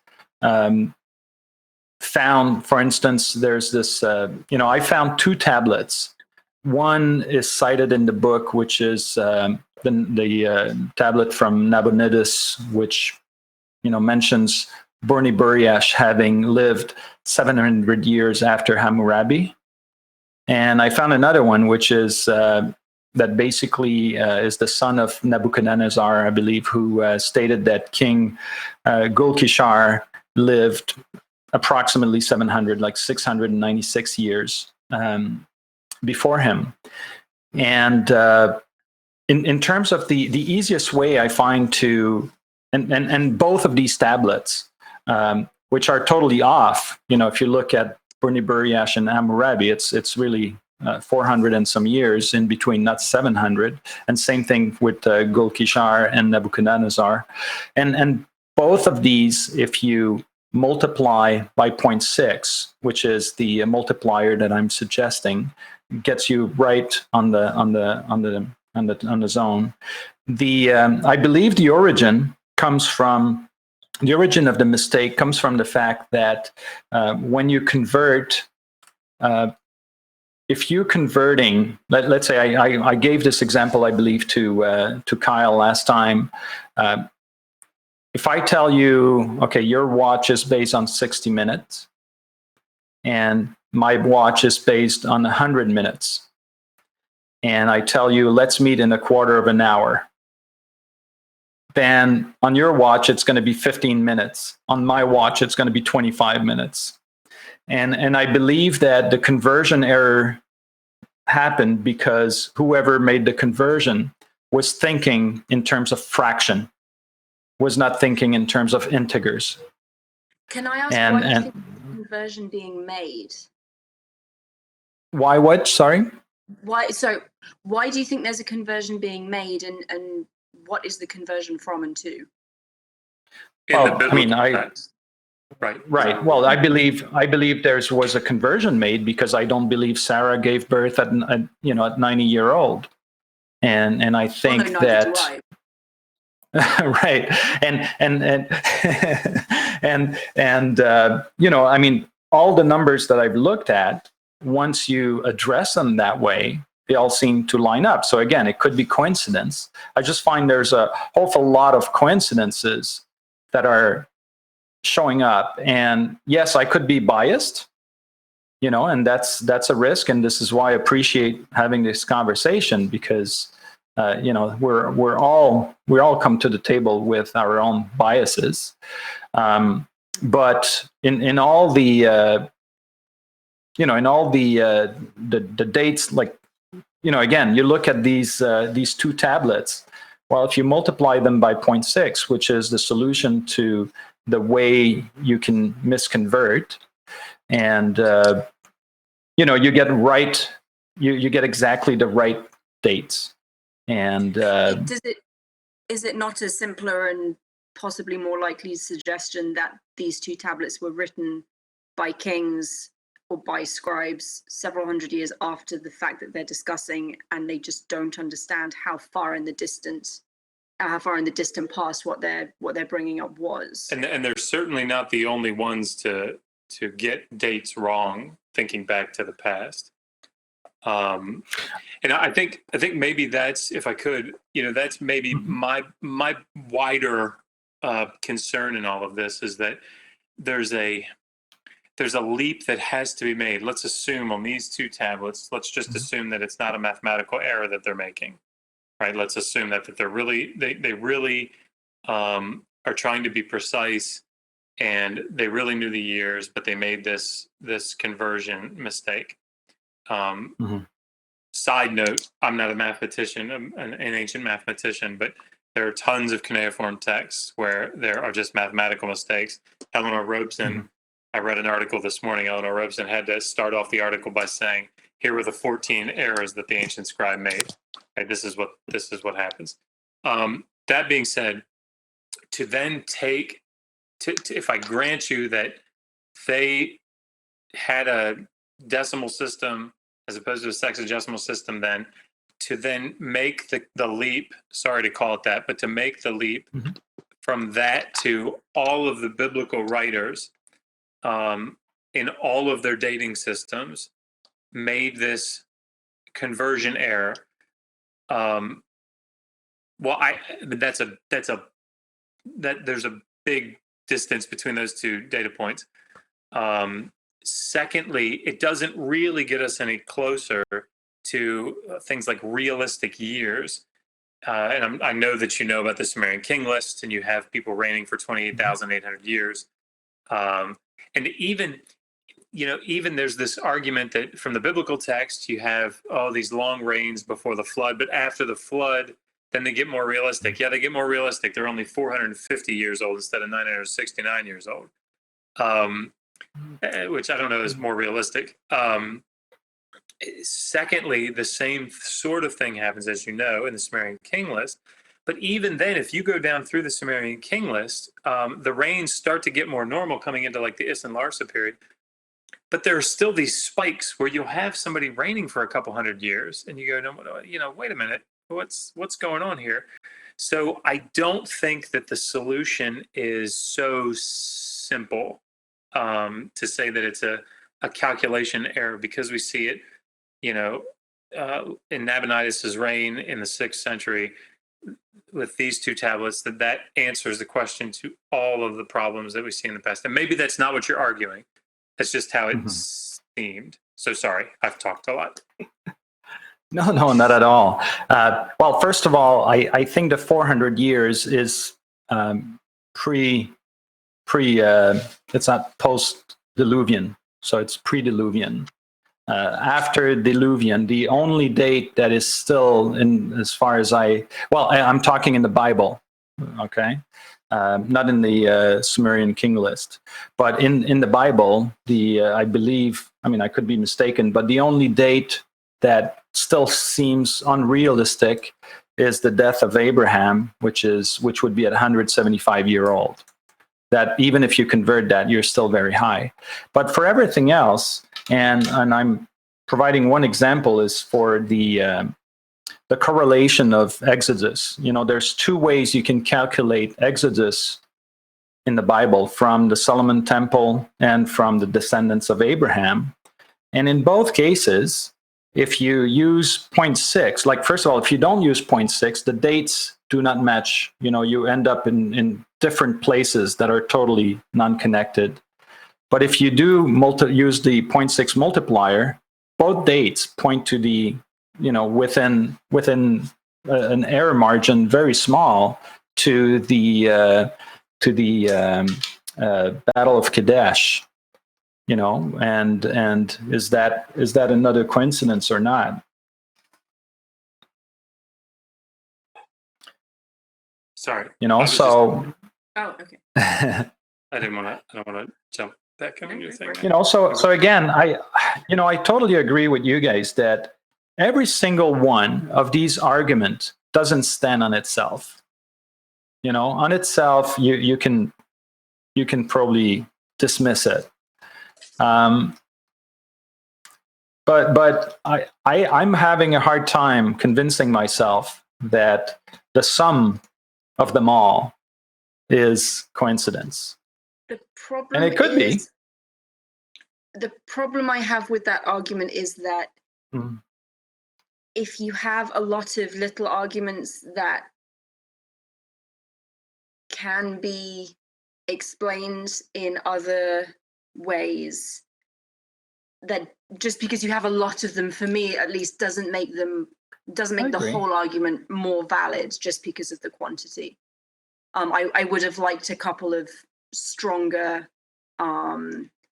found, for instance, there's this, I found 2 tablets. One is cited in the book, which is the tablet from Nabonidus, which, mentions Burney Buriash having lived 700 years after Hammurabi. And I found another one, which is that basically is the son of Nebuchadnezzar, I believe, who stated that King Gulkishar lived approximately 700, like 696 years before him. And in terms of the easiest way I find to, and both of these tablets, which are totally off, if you look at Burney Buriash and Hammurabi, it's really 400 and some years in between, not 700. And same thing with Gulkishar and Nebuchadnezzar. And both of these, if you multiply by 0.6, which is the multiplier that I'm suggesting, gets you right on the zone. I believe the origin of the mistake comes from the fact that when you convert, if you're converting, let's say I gave this example, I believe, to Kyle last time. If I tell you, okay, your watch is based on 60 minutes, and my watch is based on 100 minutes, and I tell you, let's meet in a quarter of an hour, then on your watch, it's going to be 15 minutes. On my watch, it's going to be 25 minutes. And I believe that the conversion error happened because whoever made the conversion was thinking in terms of fraction, was not thinking in terms of integers. Can I ask why do you think the conversion being made? Why what? Sorry? Why do you think there's a conversion being made, and what is the conversion from and to? In the biblical text. Right. Well, I believe there was a conversion made because I don't believe Sarah gave birth at 90-year-old, and I think that. Right. And all the numbers that I've looked at, once you address them that way, they all seem to line up. So again, it could be coincidence. I just find there's a awful lot of coincidences that are showing up. And yes, I could be biased, and that's a risk. And this is why I appreciate having this conversation, because we all come to the table with our own biases, but in all the the dates, like again, you look at these 2 tablets. Well, if you multiply them by 0.6, which is the solution to the way you can misconvert, and you get right, you get exactly the right dates. And is it not a simpler and possibly more likely suggestion that these 2 tablets were written by kings or by scribes several hundred years after the fact that they're discussing, and they just don't understand how far in the distant past what they're bringing up was? And they're certainly not the only ones to get dates wrong, thinking back to the past. And I think maybe that's, if I could, that's maybe my wider concern in all of this, is that there's a leap that has to be made. Let's assume on these 2 tablets, let's just assume that it's not a mathematical error that they're making, right? Let's assume that they really are trying to be precise and they really knew the years, but they made this conversion mistake. Side note, I'm not a mathematician, I'm an ancient mathematician, but there are tons of cuneiform texts where there are just mathematical mistakes. Eleanor Robeson, I read an article this morning, Eleanor Robeson had to start off the article by saying, here were the 14 errors that the ancient scribe made. Right, this is what happens. That being said, to then take, if I grant you that they had a decimal system as opposed to a sexagesimal system, then to then make the leap, sorry to call it that, but to make the leap from that to all of the biblical writers in all of their dating systems made this conversion error. There's a big distance between those two data points. Secondly, it doesn't really get us any closer to things like realistic years. And I know that you know about the Sumerian king list, and you have people reigning for 28,800 years. And even there's this argument that from the biblical text, you have these long reigns before the flood, but after the flood, then they get more realistic. Yeah, they get more realistic. They're only 450 years old instead of 969 years old. Which I don't know is more realistic. Secondly, the same sort of thing happens, as you know, in the Sumerian king list. But even then, if you go down through the Sumerian king list, the reigns start to get more normal coming into like the Is and Larsa period. But there are still these spikes where you'll have somebody reigning for a couple hundred years, and you go, no, wait a minute, what's going on here? So I don't think that the solution is so simple. To say that it's a calculation error, because we see it, in Nabonidus' reign in the 6th century with these two tablets, that answers the question to all of the problems that we see in the past. And maybe that's not what you're arguing. That's just how it seemed. So sorry, I've talked a lot. No, not at all. Well, first of all, I think the 400 years is it's not post-Diluvian, so it's pre-Diluvian. After Diluvian, the only date that is still in, as far as I'm talking in the Bible, okay? Not in the Sumerian king list, but in the Bible, I believe, I could be mistaken, but the only date that still seems unrealistic is the death of Abraham, which would be at 175-year-old. That even if you convert that, you're still very high. But for everything else, and I'm providing one example, is for the correlation of Exodus. There's two ways you can calculate Exodus in the Bible, from the Solomon Temple and from the descendants of Abraham. And in both cases, if you use 0.6, like first of all, if you don't use 0.6, the dates do not match. You end up in different places that are totally non-connected. But if you do use the 0.6 multiplier, both dates point to the, within an error margin very small to the Battle of Kadesh. And is that another coincidence or not? Sorry. So. Oh, okay. I don't want to jump back on your thing. So again, I totally agree with you guys that every single one of these arguments doesn't stand on itself. On itself, you can probably dismiss it. But I'm having a hard time convincing myself that the sum of them all is coincidence. The problem, and it could be. The problem I have with that argument is that if you have a lot of little arguments that can be explained in other ways, that just because you have a lot of them, for me at least, doesn't make the whole argument more valid just because of the quantity. I would have liked a couple of stronger,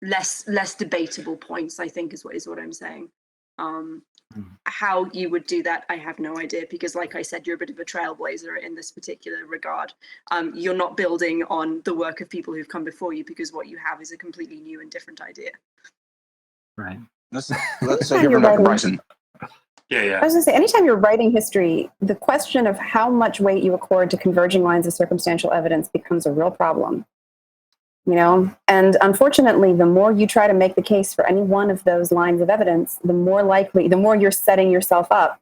less debatable points, I think is what I'm saying. How you would do that, I have no idea, because like I said, you're a bit of a trailblazer in this particular regard. You're not building on the work of people who've come before you, because what you have is a completely new and different idea. Right. Let's hear from Dr. Bryson. Yeah. I was going to say, anytime you're writing history, the question of how much weight you accord to converging lines of circumstantial evidence becomes a real problem. You know, and unfortunately, the more you try to make the case for any one of those lines of evidence, the more you're setting yourself up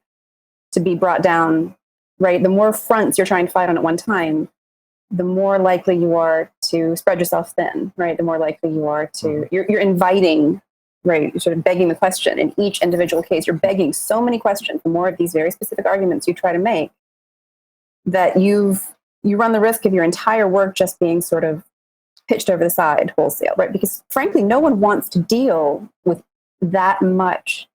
to be brought down, right? The more fronts you're trying to fight on at one time, the more likely you are to spread yourself thin, right? The more likely you are to, you're inviting, right? You're sort of begging the question in each individual case. You're begging so many questions, the more of these very specific arguments you try to make, that you run the risk of your entire work just being sort of pitched over the side wholesale, right? Because frankly, no one wants to deal with that much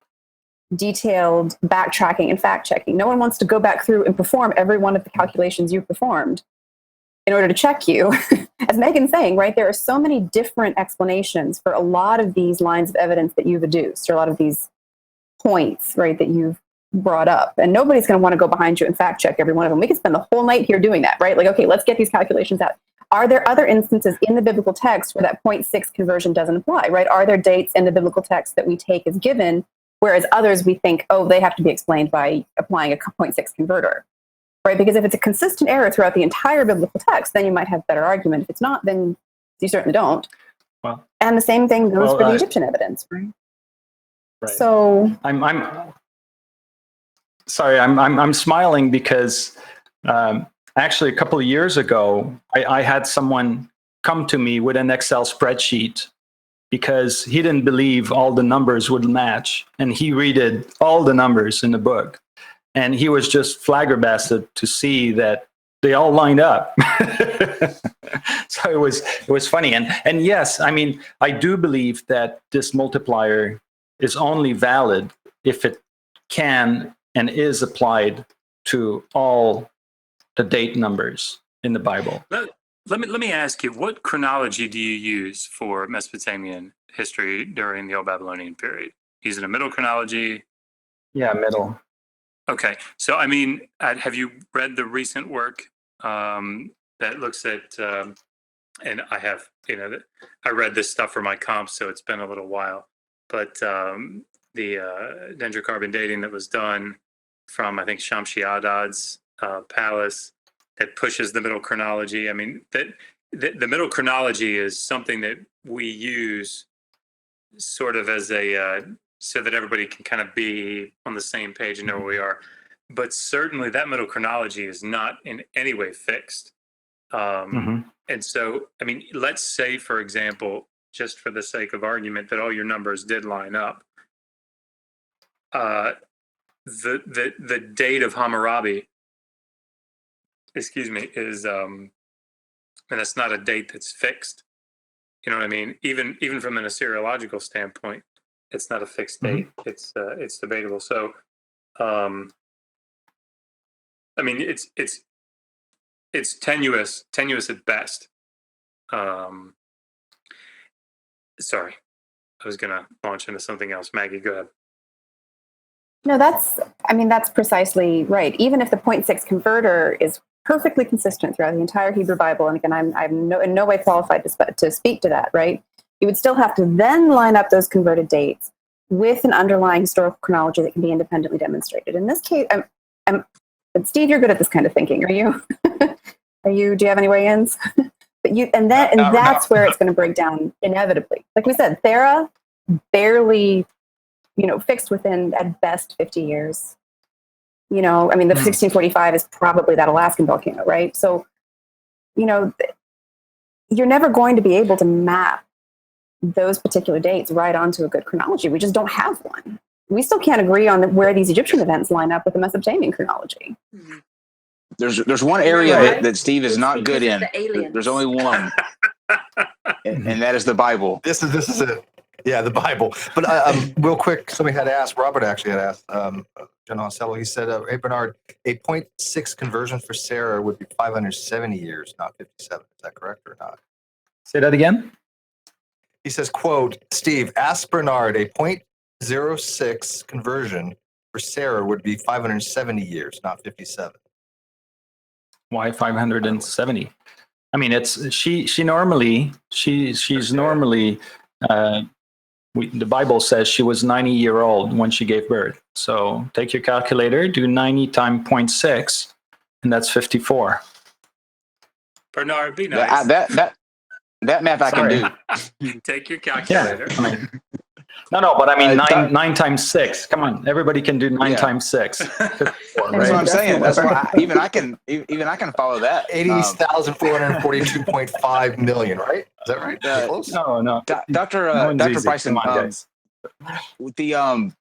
detailed backtracking and fact checking. No one wants to go back through and perform every one of the calculations you performed in order to check you. As Megan's saying, right, there are so many different explanations for a lot of these lines of evidence that you've adduced, or a lot of these points, right, that you've brought up. And nobody's going to want to go behind you and fact check every one of them. We could spend the whole night here doing that, right? Like, okay, let's get these calculations out. Are there other instances in the biblical text where that 0.6 conversion doesn't apply, right? Are there dates in the biblical text that we take as given, whereas others we think, oh, they have to be explained by applying a 0.6 converter, right? Because if it's a consistent error throughout the entire biblical text, then you might have better argument. If it's not, then you certainly don't. Well, and the same thing goes for the Egyptian evidence, right? Right. So I'm sorry, I'm smiling because actually a couple of years ago, I had someone come to me with an Excel spreadsheet because he didn't believe all the numbers would match, and he redid all the numbers in the book, and he was just flabbergasted to see that they all lined up. So it was funny, and yes, I mean, I do believe that this multiplier is only valid if it can and is applied to all the date numbers in the Bible. Let me ask you, what chronology do you use for Mesopotamian history during the Old Babylonian period? Using a middle chronology? Yeah, middle. Okay, so I mean, have you read the recent work that looks at, and I have, I read this stuff for my comps, so it's been a little while, but the dendrocarbon dating that was done from, I think, Shamshi-Adad's palace that pushes the middle chronology. I mean, that the middle chronology is something that we use sort of as a so that everybody can kind of be on the same page and know where we are. But certainly that middle chronology is not in any way fixed. And so, I mean, let's say, for example, just for the sake of argument, that all your numbers did line up. The date of Hammurabi, excuse me, is and that's not a date that's fixed. You know what I mean? Even from an Assyriological standpoint, it's not a fixed date. It's debatable. So, I mean, it's tenuous at best. Sorry, I was gonna launch into something else. Maggie, go ahead. No, that's precisely right. Even if the 0.6 converter is perfectly consistent throughout the entire Hebrew Bible, and again, I'm in no way qualified to speak to that, right? You would still have to then line up those converted dates with an underlying historical chronology that can be independently demonstrated. In this case, Steve, you're good at this kind of thinking, are you? Do you have any weigh-ins? That's where it's going to break down inevitably. Like we said, Thera barely, fixed within at best 50 years. I mean, the 1645 is probably that Alaskan volcano, right? So, you're never going to be able to map those particular dates right onto a good chronology. We just don't have one. We still can't agree on where these Egyptian events line up with the Mesopotamian chronology. There's one area that Steve is not good in. There's only one, and that is the Bible. This is it. Yeah, the Bible. But real quick, somebody had asked, Robert actually had asked, John Ocello, he said, hey, Bernard, a 0.6 conversion for Sarah would be 570 years, not 57. Is that correct or not? Say that again. He says, quote, Steve, ask Bernard, a 0.06 conversion for Sarah would be 570 years, not 57. Why 570? I mean, it's she's normally the Bible says she was 90-year-old when she gave birth. So take your calculator, do 90 times 0.6, and that's 54. Bernard, be nice. That math I can do. Take your calculator. Yeah, I mean, no, but I mean 9 times 6. Come on, everybody can do 9 times 6. 54, That's what right? I'm saying. That's why even I can follow that. 80,442.5 million, right? Is that right? Close? No. Dr. Bryson, Come on, guys. with the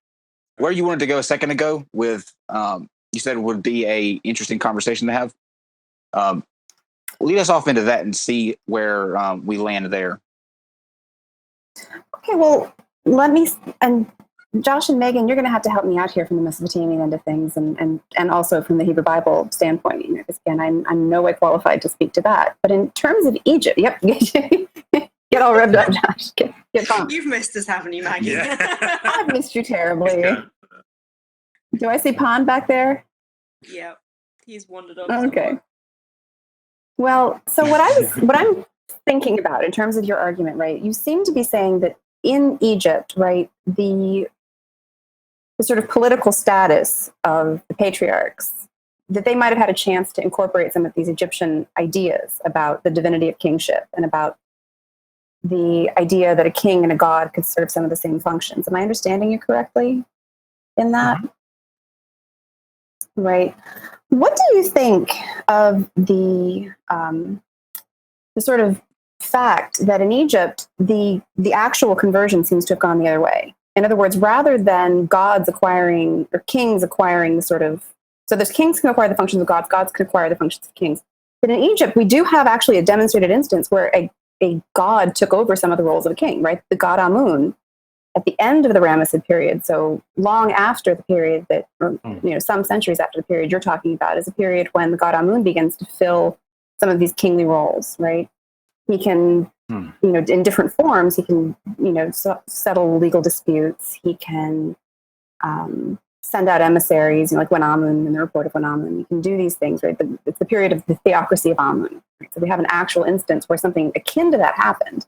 where you wanted to go a second ago with you said would be a interesting conversation to have. Lead us off into that and see where we land there. Okay, well, and Josh and Megan, you're going to have to help me out here from the Mesopotamian end of things, and also from the Hebrew Bible standpoint. You know, because again, I'm no way qualified to speak to that. But in terms of Egypt, yep, get all revved up, Josh. Get pumped. You've missed us, haven't you, Maggie? Yeah. I've missed you terribly. Do I see Pond back there? Yeah, he's wandered on. Okay. somewhere. Well, so what I'm thinking about in terms of your argument, right? You seem to be saying that in Egypt, right, the sort of political status of the patriarchs, that they might have had a chance to incorporate some of these Egyptian ideas about the divinity of kingship and about the idea that a king and a god could serve some of the same functions. Am I understanding you correctly in that? Mm-hmm. Right. What do you think of the sort of fact that in Egypt, the actual conversion seems to have gone the other way? In other words, rather than gods acquiring or kings acquiring the sort of, so there's kings can acquire the functions of gods, gods can acquire the functions of kings. But in Egypt, we do have actually a demonstrated instance where a god took over some of the roles of a king, right? The god Amun, at the end of the Ramessid period, so long after the period that, or, some centuries after the period you're talking about, is a period when the god Amun begins to fill some of these kingly roles, right? He can, in different forms, he can, settle legal disputes. He can send out emissaries, like when Amun, in the report of when Amun. You can do these things, right? It's the period of the theocracy of Amun. Right? So we have an actual instance where something akin to that happened.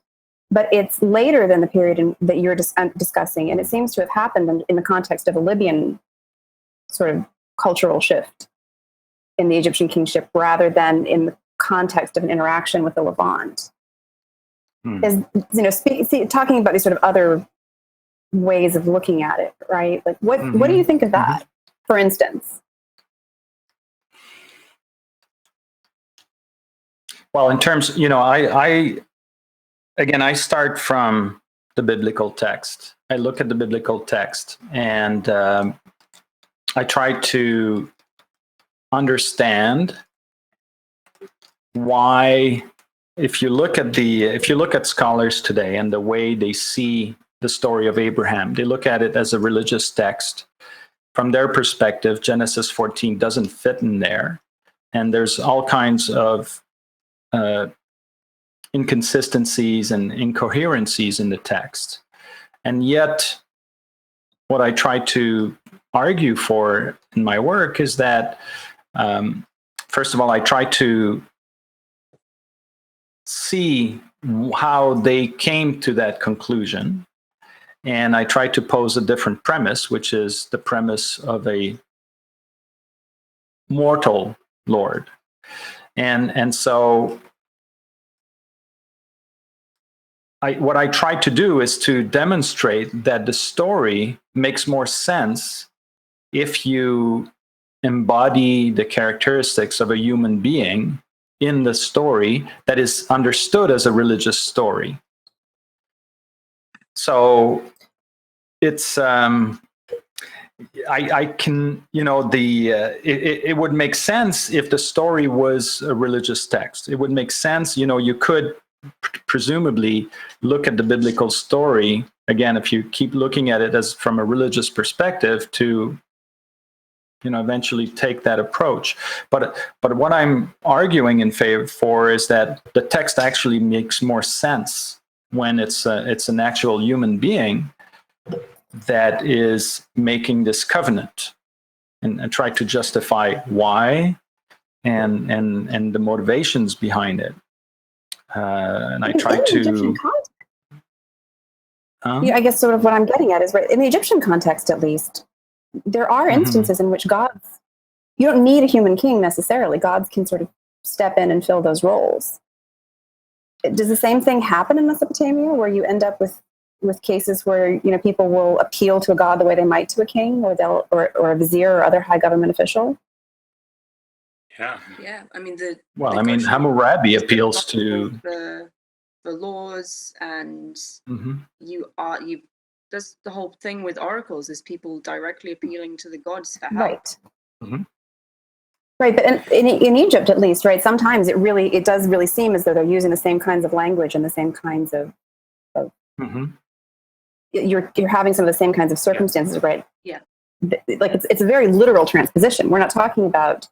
But it's later than the period that you're discussing, and it seems to have happened in the context of a Libyan sort of cultural shift in the Egyptian kingship, rather than in the context of an interaction with the Levant. Talking about these sort of other ways of looking at it, right? Like, what do you think of that, for instance? Well, in terms, I start from the biblical text. I look at the biblical text and I try to understand why, if you look at scholars today and the way they see the story of Abraham, they look at it as a religious text. From their perspective, Genesis 14 doesn't fit in there. And there's all kinds of inconsistencies and incoherencies in the text. And yet, what I try to argue for in my work is that, first of all, I try to see how they came to that conclusion. And I try to pose a different premise, which is the premise of a mortal Lord. And so what I try to do is to demonstrate that the story makes more sense if you embody the characteristics of a human being in the story that is understood as a religious story. So it's I can, it would make sense if the story was a religious text. It would make sense, you could presumably look at the biblical story, again, if you keep looking at it as from a religious perspective, to eventually take that approach. But what I'm arguing in favor for is that the text actually makes more sense when it's an actual human being that is making this covenant, and try to justify why and the motivations behind it. And I try to. I guess sort of what I'm getting at is, right, in the Egyptian context, at least, there are instances in which gods, you don't need a human king necessarily. Gods can sort of step in and fill those roles. Does the same thing happen in Mesopotamia, where you end up with cases where people will appeal to a god the way they might to a king, or a vizier or other high government official? Yeah. I mean, Hammurabi appeals to the laws, and that's the whole thing with oracles, is people directly appealing to the gods for help. Right. Right, but in Egypt, at least, right, sometimes it does really seem as though they're using the same kinds of language and the same kinds of you're having some of the same kinds of circumstances, right? Yeah. Like it's a very literal transposition. We're not talking about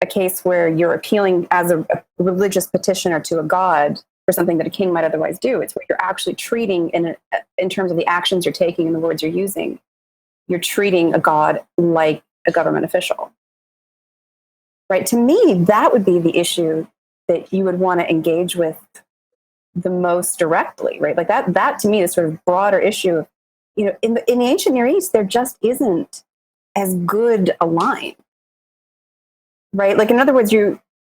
a case where you're appealing as a religious petitioner to a god for something that a king might otherwise do. It's where you're actually treating, in terms of the actions you're taking and the words you're using, you're treating a god like a government official. Right? To me, that would be the issue that you would want to engage with the most directly, right? Like that to me is sort of broader issue of, in the ancient Near East, there just isn't as good a line, right? Like, in other words,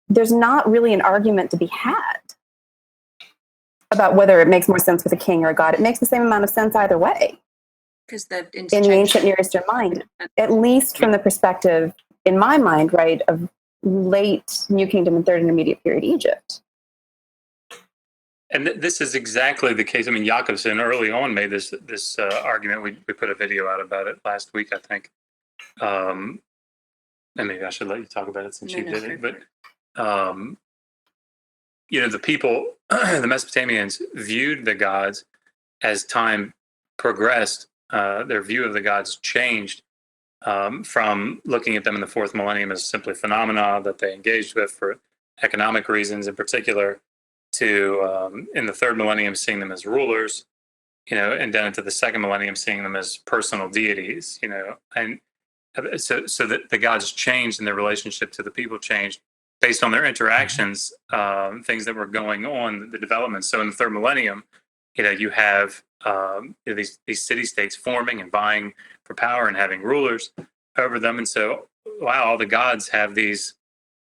there's not really an argument to be had about whether it makes more sense with a king or a god. It makes the same amount of sense either way. Because they're in the ancient Near Eastern mind, at least from the perspective, in my mind, right, of late New Kingdom and Third Intermediate Period Egypt. And this is exactly the case. I mean, Jakobson early on made this argument. We put a video out about it last week, I think. And maybe I should let you talk about it since you did it. But the people, the Mesopotamians, viewed the gods as time progressed. Their view of the gods changed from looking at them in the fourth millennium as simply phenomena that they engaged with for economic reasons in particular, to in the third millennium seeing them as rulers, and then into the second millennium seeing them as personal deities, and so that the gods changed and their relationship to the people changed based on their interactions, things that were going on, the development. So in the third millennium, you have these city-states forming and vying for power and having rulers over them. And so, wow, all the gods have these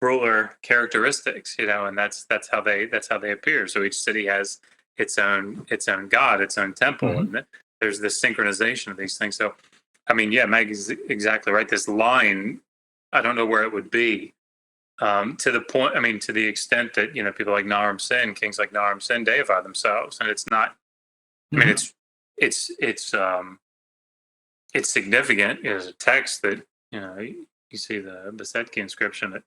ruler characteristics, and that's how they appear. So each city has its own god, its own temple, and there's this synchronization of these things. So, I mean, yeah, Maggie's exactly right. This line, I don't know where it would be, to the point. I mean, to the extent that people like Naram Sin, kings like Naram Sin, deify themselves, and it's not. I mean, it's significant as a text that you see the Besetki inscription that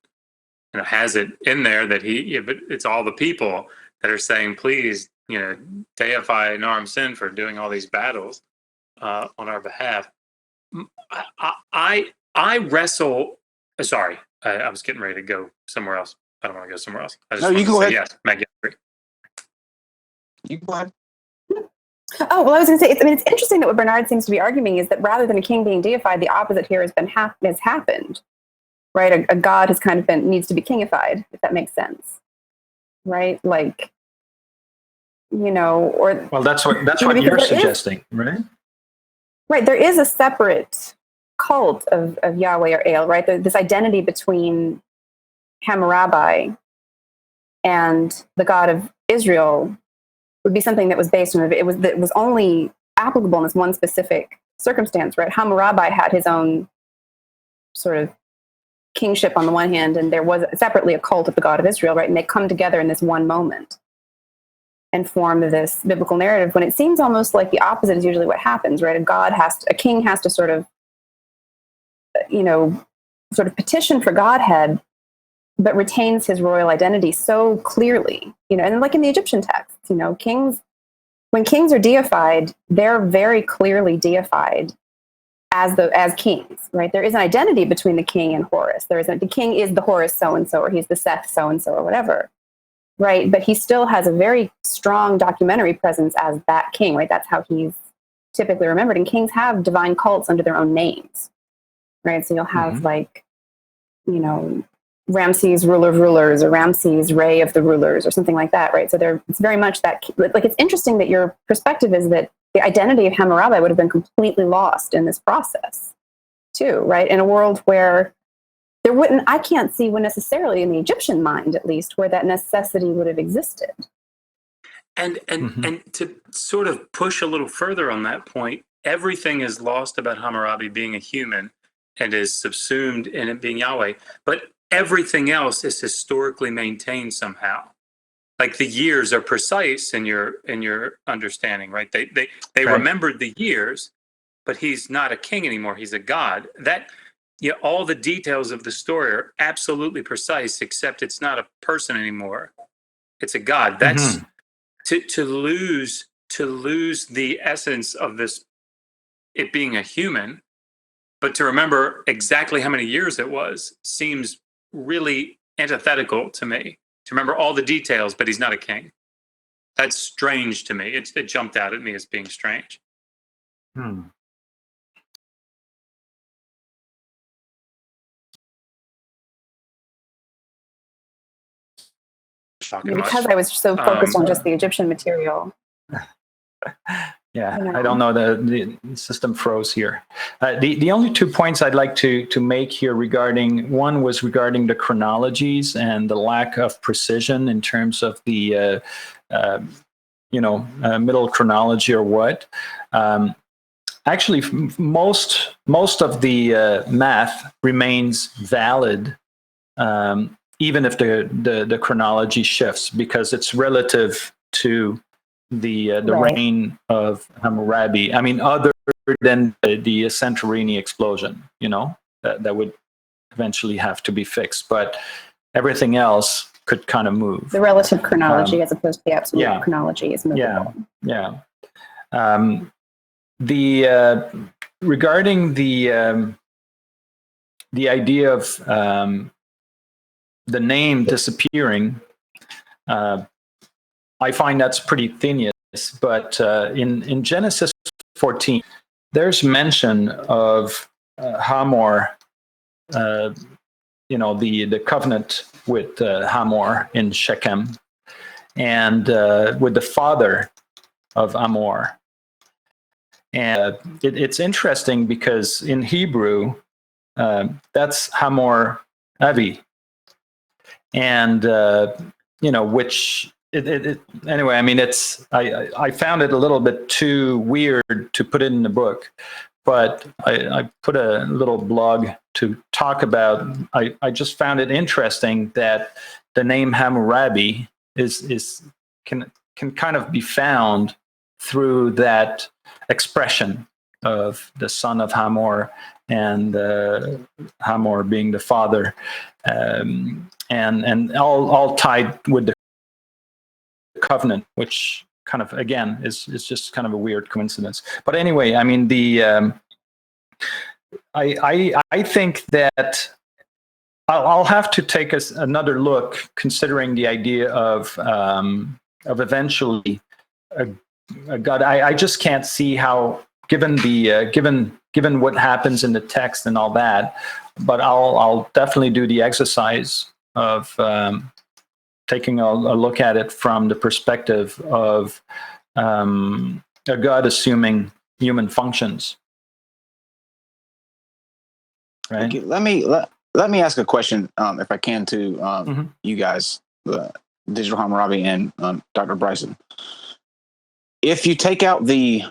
has it in there that but it's all the people that are saying, please, deify Naram Sin for doing all these battles on our behalf. I wrestle. Sorry, I was getting ready to go somewhere else. I don't want to go somewhere else. I just you go ahead. Yes, Maggie. You go ahead. Oh, well, I was going to say, it's interesting that what Bernard seems to be arguing is that rather than a king being deified, the opposite here has happened, right? A god has kind of needs to be kingified, if that makes sense, right? Like, or... Well, that's what you're suggesting, right? Right, there is a separate cult of Yahweh or El, right? This identity between Hammurabi and the God of Israel would be something that was based on that was only applicable in this one specific circumstance, right? Hammurabi had his own sort of kingship on the one hand, and there was separately a cult of the God of Israel, right? And they come together in this one moment and form this biblical narrative, when it seems almost like the opposite is usually what happens, right? A king has to sort of petition for Godhead, but retains his royal identity so clearly, and like in the Egyptian texts, when kings are deified, they're very clearly deified as kings, right? There is an identity between the king and Horus. The king is the Horus so and so, or he's the Seth so and so, or whatever, right? But he still has a very strong documentary presence as that king, right? That's how he's typically remembered. And kings have divine cults under their own names, right? So you'll have like, you know, Ramses, ruler of rulers, or Ramses, Ray of the rulers, or something like that, right? So it's very much that, like, it's interesting that your perspective is that the identity of Hammurabi would have been completely lost in this process too, right? In a world where I can't see when necessarily in the Egyptian mind, at least, where that necessity would have existed. And to sort of push a little further on that point, everything is lost about Hammurabi being a human and is subsumed in it being Yahweh, but everything else is historically maintained somehow. Like the years are precise in your understanding, right? They Right. remembered the years, but he's not a king anymore. He's a god. That, you know, all the details of the story are absolutely precise, except it's not a person anymore. It's a god. That's to lose the essence of this, it being a human, but to remember exactly how many years it was seems really antithetical to me. To remember all the details, but he's not a king. That's strange to me. It jumped out at me as being strange. Shocking Because much. I was so focused on just the Egyptian material. Yeah, You know. I don't know. The system froze here. The only 2 points I'd like to make here one was regarding the chronologies and the lack of precision in terms of the middle chronology or what. Actually, most of the math remains valid, even if the chronology shifts, because it's relative to the Right. reign of Hammurabi. I mean, other than the Santorini explosion, you know, that would eventually have to be fixed, but everything else could kind of move. The relative chronology as opposed to the absolute yeah. chronology is movable. Yeah. Regarding the idea of the name disappearing, I find that's pretty tenuous, but in Genesis 14, there's mention of Hamor, the covenant with Hamor in Shechem, and with the father of Hamor. And it's interesting because in Hebrew, that's Hamor Avi, and which anyway. I mean, I found it a little bit too weird to put it in the book, but I put a little blog to talk about. I just found it interesting that the name Hammurabi can kind of be found through that expression of the son of Hamor and Hamor being the father, and all tied with the covenant, which kind of again is just kind of a weird coincidence. But anyway, I mean, I think that I'll have to take another look, considering the idea of eventually a God. I just can't see how, given what happens in the text and all that. But I'll definitely do the exercise of taking a look at it from the perspective of a God assuming human functions. Right. Okay, let me ask a question, if I can, to you guys, Digital Hammurabi and Dr. Bryson. If you take out the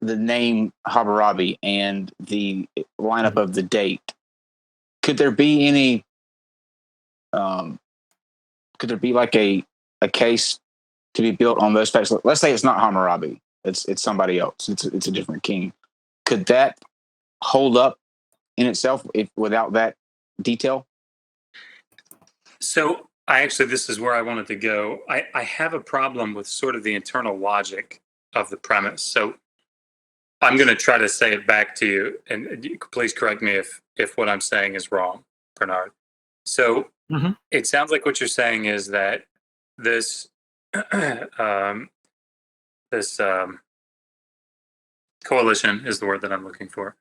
name Hammurabi and the lineup of the date, could there be any? Could there be like a case to be built on those facts? Let's say it's not Hammurabi; it's somebody else. It's a different king. Could that hold up in itself without that detail? So this is where I wanted to go. I have a problem with sort of the internal logic of the premise. So I'm going to try to say it back to you, and please correct me if what I'm saying is wrong, Bernard. So it sounds like what you're saying is that this coalition is the word that I'm looking for,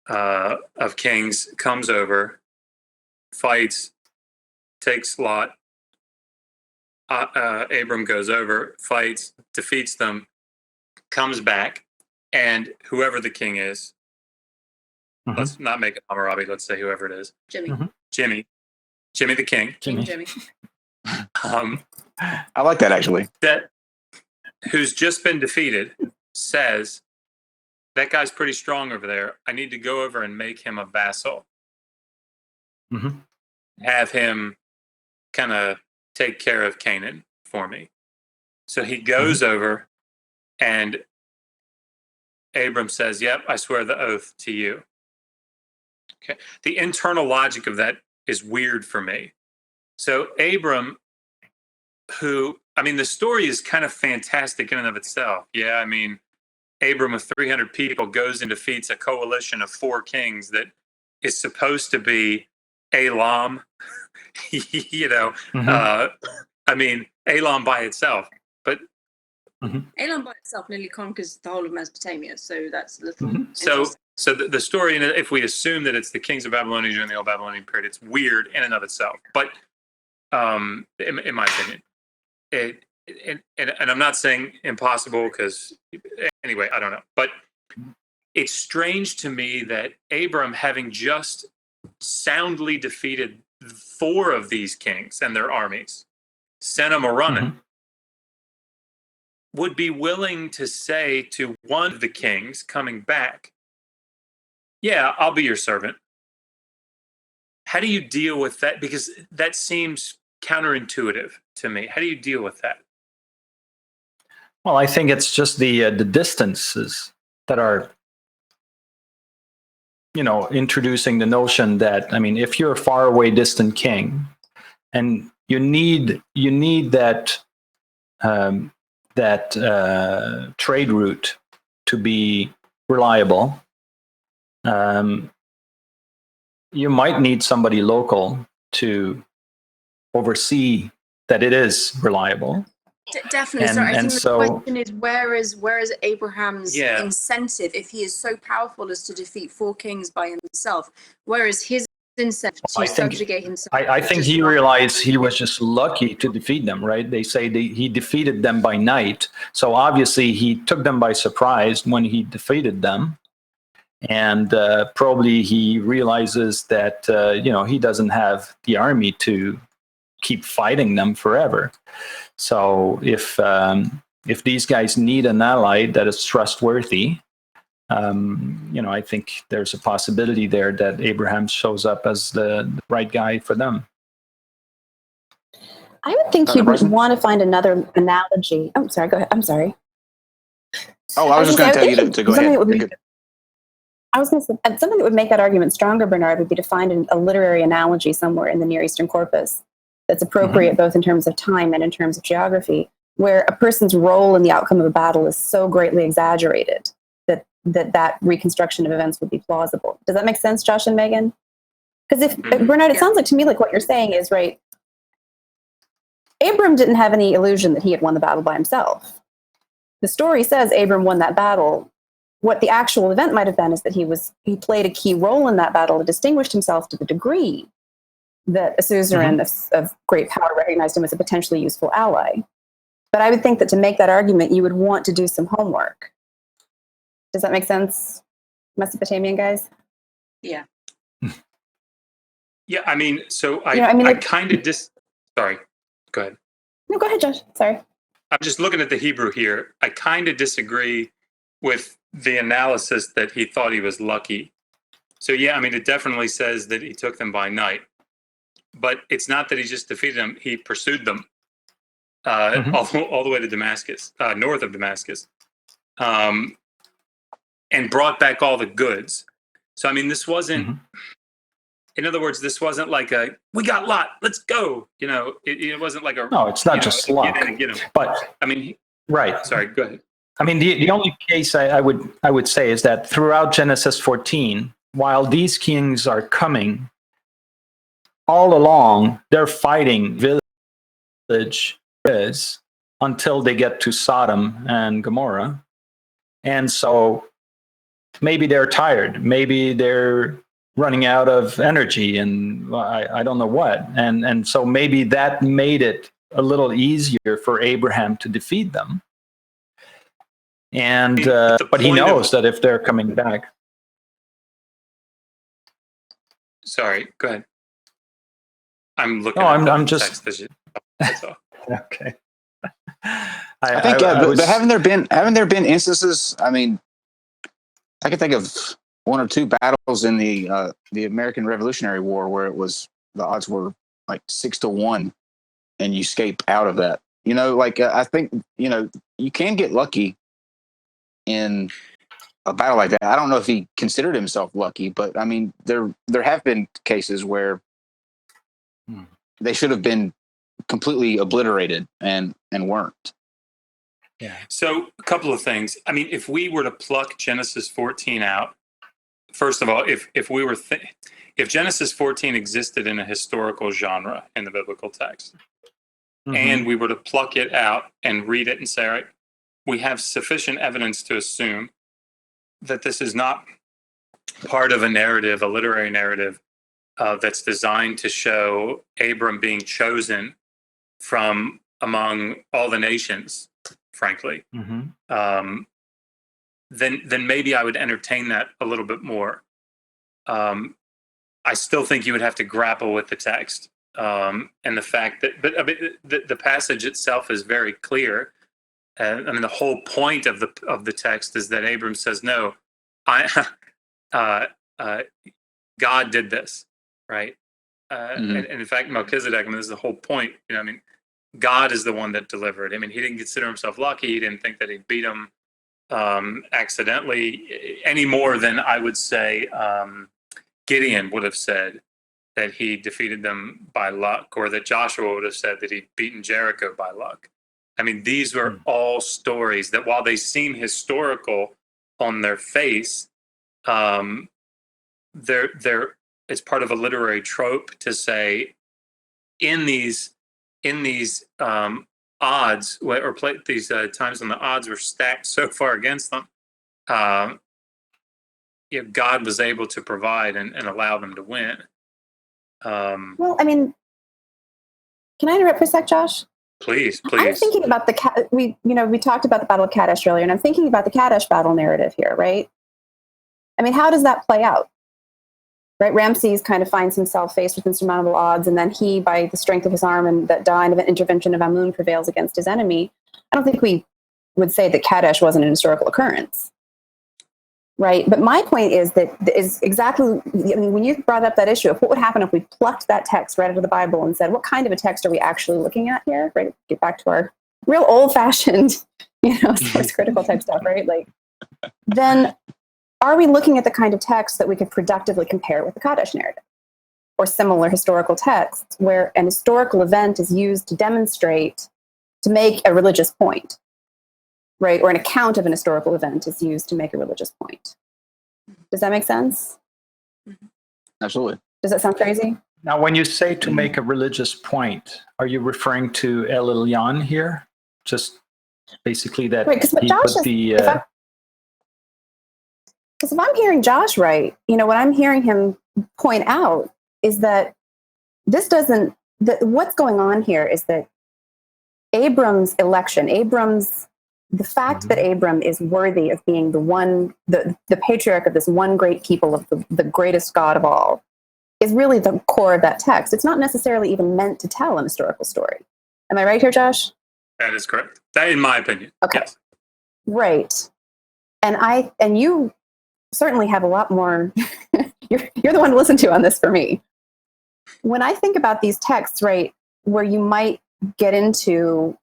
of kings comes over, fights, takes Lot. Abram goes over, fights, defeats them, comes back, and whoever the king is, let's not make it Hammurabi, let's say whoever it is. Jimmy the king. Jimmy. I like that, actually. That who's just been defeated says, that guy's pretty strong over there. I need to go over and make him a vassal. Have him kind of take care of Canaan for me. So he goes over, and Abram says, yep, I swear the oath to you. Okay. The internal logic of that is weird for me. So Abram, the story is kind of fantastic in and of itself. Yeah, I mean, Abram with 300 people goes and defeats a coalition of 4 kings that is supposed to be Elam, Elam by itself. But Elam by itself nearly conquers the whole of Mesopotamia, so that's a little. So the story, if we assume that it's the kings of Babylonia during the Old Babylonian period, it's weird in and of itself. But in my opinion, and I'm not saying impossible, because anyway, I don't know. But it's strange to me that Abram, having just soundly defeated 4 of these kings and their armies, sent them a running, would be willing to say to one of the kings coming back, yeah, I'll be your servant. How do you deal with that? Because that seems counterintuitive to me. How do you deal with that? Well, I think it's just the distances that are, introducing the notion that, if you're a faraway, distant king, and you need that trade route to be reliable, you might need somebody local to oversee that it is reliable. Definitely. And I think so, the question is, where is Abraham's incentive if he is so powerful as to defeat 4 kings by himself? Where is his incentive to subjugate himself? I think he realized he was just lucky to defeat them, right? They say he defeated them by night. So obviously he took them by surprise when he defeated them. And probably he realizes that, he doesn't have the army to keep fighting them forever. So if these guys need an ally that is trustworthy, I think there's a possibility there that Abraham shows up as the right guy for them. I would think you'd want to find another analogy. Oh, sorry, go ahead. I'm sorry. Oh, I was just going to tell you to go ahead. I was going to say, something that would make that argument stronger, Bernard, would be to find a literary analogy somewhere in the Near Eastern corpus that's appropriate both in terms of time and in terms of geography, where a person's role in the outcome of a battle is so greatly exaggerated that reconstruction of events would be plausible. Does that make sense, Josh and Megan? Because Bernard, it sounds like to me like what you're saying is, right, Abram didn't have any illusion that he had won the battle by himself. The story says Abram won that battle. What the actual event might have been is that he played a key role in that battle and distinguished himself to the degree that a suzerain of great power recognized him as a potentially useful ally. But I would think that to make that argument, you would want to do some homework. Does that make sense, Mesopotamian guys? Yeah. Yeah, I kind of sorry, go ahead. No, go ahead, Josh. Sorry. I'm just looking at the Hebrew here. I kind of disagree with the analysis that he thought he was lucky. So yeah, it definitely says that he took them by night, but it's not that he just defeated them. He pursued them all the way to Damascus, north of Damascus, and brought back all the goods. So this wasn't. In other words, this wasn't like we got Lot, let's go. It wasn't like a. No, it's not just luck. Get him. But right. Sorry, go ahead. I mean, the only case I would say is that throughout Genesis 14, while these kings are coming, all along they're fighting village until they get to Sodom and Gomorrah, and so maybe they're tired, maybe they're running out of energy, and I don't know what, and so maybe that made it a little easier for Abraham to defeat them. And but he knows that if they're coming back. Sorry, go ahead. I'm looking. No, at I'm the just. text that's all. Okay. I think but haven't there been instances? I mean, I can think of one or two battles in the American Revolutionary War where it was the odds were like 6-1, and you escape out of that. You know, like I think you can get lucky in a battle like that. I don't know if he considered himself lucky, but I mean, there have been cases where they should have been completely obliterated and weren't. Yeah. So a couple of things. I mean, if we were to pluck Genesis 14 out, first of all, if Genesis 14 existed in a historical genre in the biblical text, and we were to pluck it out and read it and say, all right, we have sufficient evidence to assume that this is not part of a narrative, a literary narrative, that's designed to show Abram being chosen from among all the nations, frankly, then maybe I would entertain that a little bit more. I still think you would have to grapple with the text and the fact that, but I mean, the passage itself is very clear. I mean, the whole point of the text is that Abram says, "No, God did this, right?" And in fact, Melchizedek. I mean, this is the whole point. I mean, God is the one that delivered. I mean, he didn't consider himself lucky. He didn't think that he beat him accidentally, any more than I would say Gideon would have said that he defeated them by luck, or that Joshua would have said that he'd beaten Jericho by luck. I mean, these were all stories that, while they seem historical on their face, it's part of a literary trope to say in these odds, or these times when the odds were stacked so far against them, God was able to provide and allow them to win. Well, I mean, can I interrupt for a sec, Josh? Please. I'm thinking about we talked about the Battle of Kadesh earlier, and I'm thinking about the Kadesh battle narrative here, right? I mean, how does that play out? Right, Ramses kind of finds himself faced with insurmountable odds, and then he, by the strength of his arm and the divine intervention of Amun, prevails against his enemy. I don't think we would say that Kadesh wasn't an historical occurrence, right? But my point is exactly. I mean, when you brought up that issue of what would happen if we plucked that text right out of the Bible and said, what kind of a text are we actually looking at here? Right, get back to our real old-fashioned, source critical type stuff, right? Like, then. Are we looking at the kind of text that we could productively compare with the Kadesh narrative or similar historical texts where an historical event is used to demonstrate, to make a religious point, right? Or an account of an historical event is used to make a religious point. Does that make sense? Absolutely. Does that sound crazy? Now, when you say to make a religious point, are you referring to El Elyon here? Just basically that right, he put the... Because if I'm hearing Josh right, what I'm hearing him point out is that what's going on here is that Abram's election, the fact that Abram is worthy of being the patriarch of this one great people, of the greatest God of all, is really the core of that text. It's not necessarily even meant to tell an historical story. Am I right here, Josh? That is correct. That, in my opinion. Okay. Yes. Right. And you certainly have a lot more. You're the one to listen to on this for me. When I think about these texts, right, where you might get into,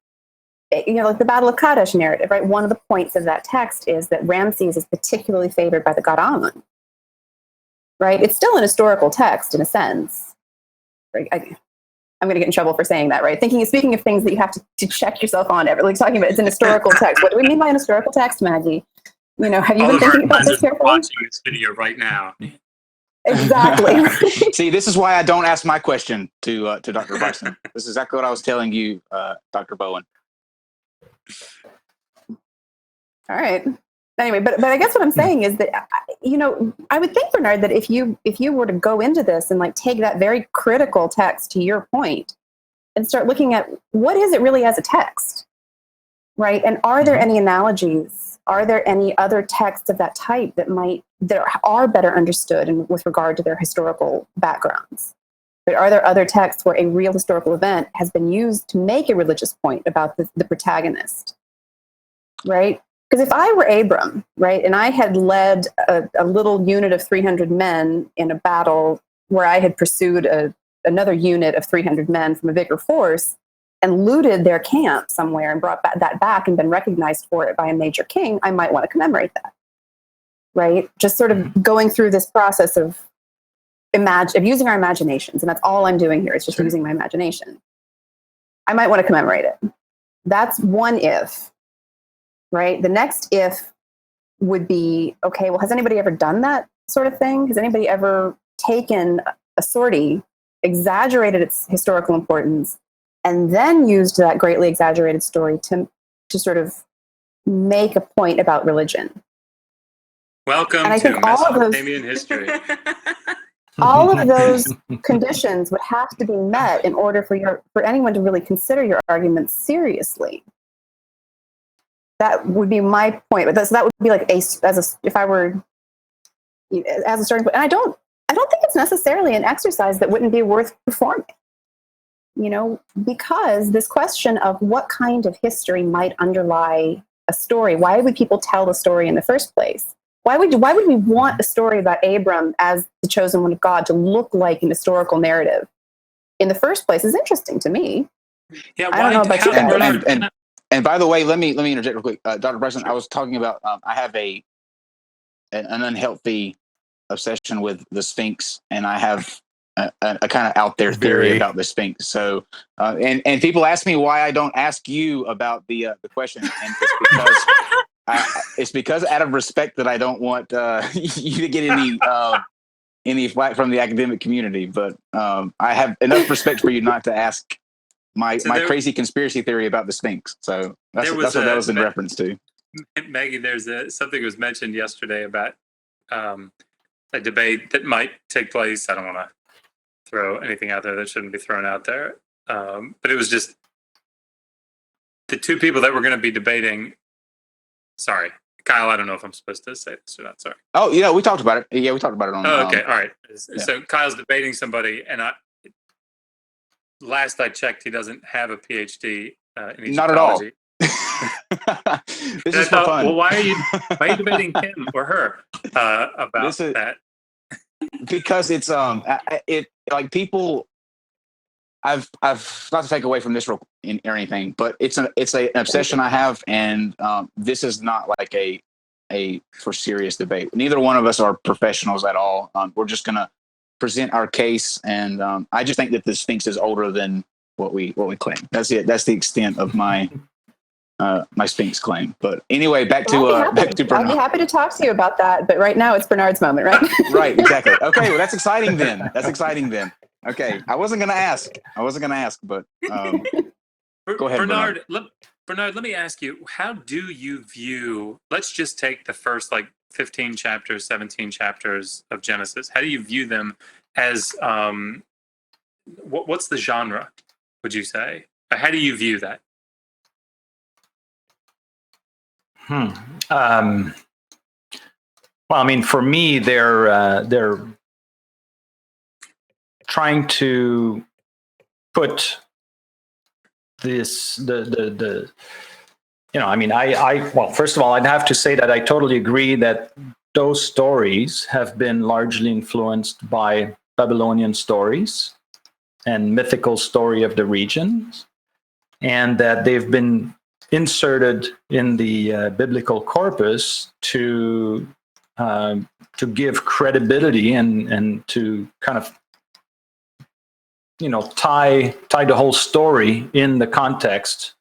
like the Battle of Kadesh narrative, right? One of the points of that text is that Ramses is particularly favored by the god Amun, right? It's still an historical text in a sense, right? I'm going to get in trouble for saying that, right? Speaking of things that you have to check yourself on, like talking about it's an historical text. What do we mean by an historical text, Maggie? You know, have you been thinking about this carefully? Watching this video right now. Exactly. See, this is why I don't ask my question to Dr. Bryson. This is exactly what I was telling you, Dr. Bowen. All right. Anyway, but I guess what I'm saying is that, you know, I would think, Bernard, that if you were to go into this and like take that very critical text to your point and start looking at what is it really as a text, right? And are there any analogies? Are there any other texts of that type that are better understood with regard to their historical backgrounds? But are there other texts where a real historical event has been used to make a religious point about the protagonist, right? Because if I were Abram, right, and I had led a little unit of 300 men in a battle where I had pursued another unit of 300 men from a bigger force and looted their camp somewhere and brought that back and been recognized for it by a major king, I might want to commemorate that, right? Just sort of going through this process of using our imaginations, and that's all I'm doing here is just using my imagination. I might want to commemorate it. That's one if. Right? The next if would be, okay, well, has anybody ever done that sort of thing? Has anybody ever taken a sortie, exaggerated its historical importance, and then used that greatly exaggerated story to sort of make a point about religion? Welcome to Mesopotamian history. All of those conditions would have to be met in order for anyone to really consider your arguments seriously. That would be my point. So that would be like if I were as a starting point. And I don't think it's necessarily an exercise that wouldn't be worth performing. You know, because this question of what kind of history might underlie a story. Why would people tell the story in the first place? Why would we want a story about Abram as the chosen one of God to look like an historical narrative in the first place is interesting to me. Yeah, I don't know about you guys. And by the way, let me interject real quick, Dr. Bryson. I was talking about I have an unhealthy obsession with the Sphinx, and I have a kind of out there theory about the Sphinx. So, and people ask me why I don't ask you about the question, and it's because out of respect that I don't want you to get any flack from the academic community. But I have enough respect for you not to ask my crazy conspiracy theory about the Sphinx. So that's what that was in reference to. Maggie, there's something was mentioned yesterday about a debate that might take place. I don't want to throw anything out there that shouldn't be thrown out there. But it was just the two people that were going to be debating. Sorry, Kyle, I don't know if I'm supposed to say this or not. Sorry. Oh, yeah, we talked about it. Yeah, we talked about it on. Oh, okay. All right. Yeah. So Kyle's debating somebody, and last I checked, he doesn't have a PhD in Egyptology. Not at all. This is for fun. Well, why are you debating him or her about that? Because it's like people. I've not to take away from this or anything, but it's an obsession I have, and this is not like a for serious debate. Neither one of us are professionals at all. We're just gonna present our case, and I just think that the Sphinx is older than what we claim. That's it. That's the extent of my my Sphinx claim. But anyway, back to Bernard. I'll be happy to talk to you about that, but right now it's Bernard's moment, right? Right, exactly. Okay, well that's exciting then. Okay, I wasn't gonna ask, but go ahead, Bernard. Bernard, let me ask you: how do you view? Let's just take the first 15 chapters, 17 chapters of Genesis. How do you view them as? What's the genre? Would you say? How do you view that? Well, I mean, for me, they're trying to put this I mean, well, first of all, I'd have to say that I totally agree that those stories have been largely influenced by Babylonian stories and mythical story of the regions, and that they've been inserted in the biblical corpus to give credibility and to kind of tie the whole story in the context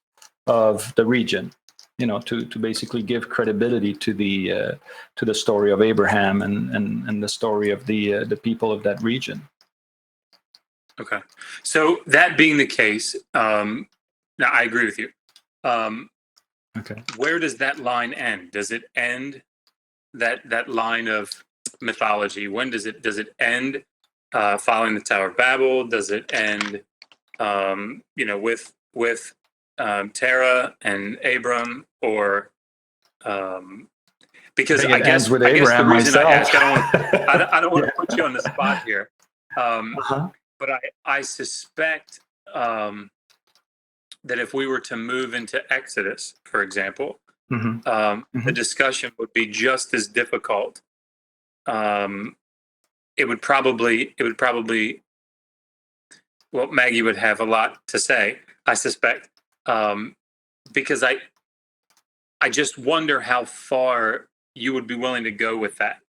of the region, to basically give credibility to the story of Abraham and the story of the people of that region. Okay. So that being the case, now I agree with you. Okay. Where does that line end? Does it end that line of mythology? When does it end following the Tower of Babel? Does it end with Terah and Abram, or because I think it ends with I guess the Abraham reason myself. I ask, I don't want to put you on the spot here, but I suspect that if we were to move into Exodus, for example, the discussion would be just as difficult. It would probably, well, Maggie would have a lot to say, I suspect, because I just wonder how far you would be willing to go with that.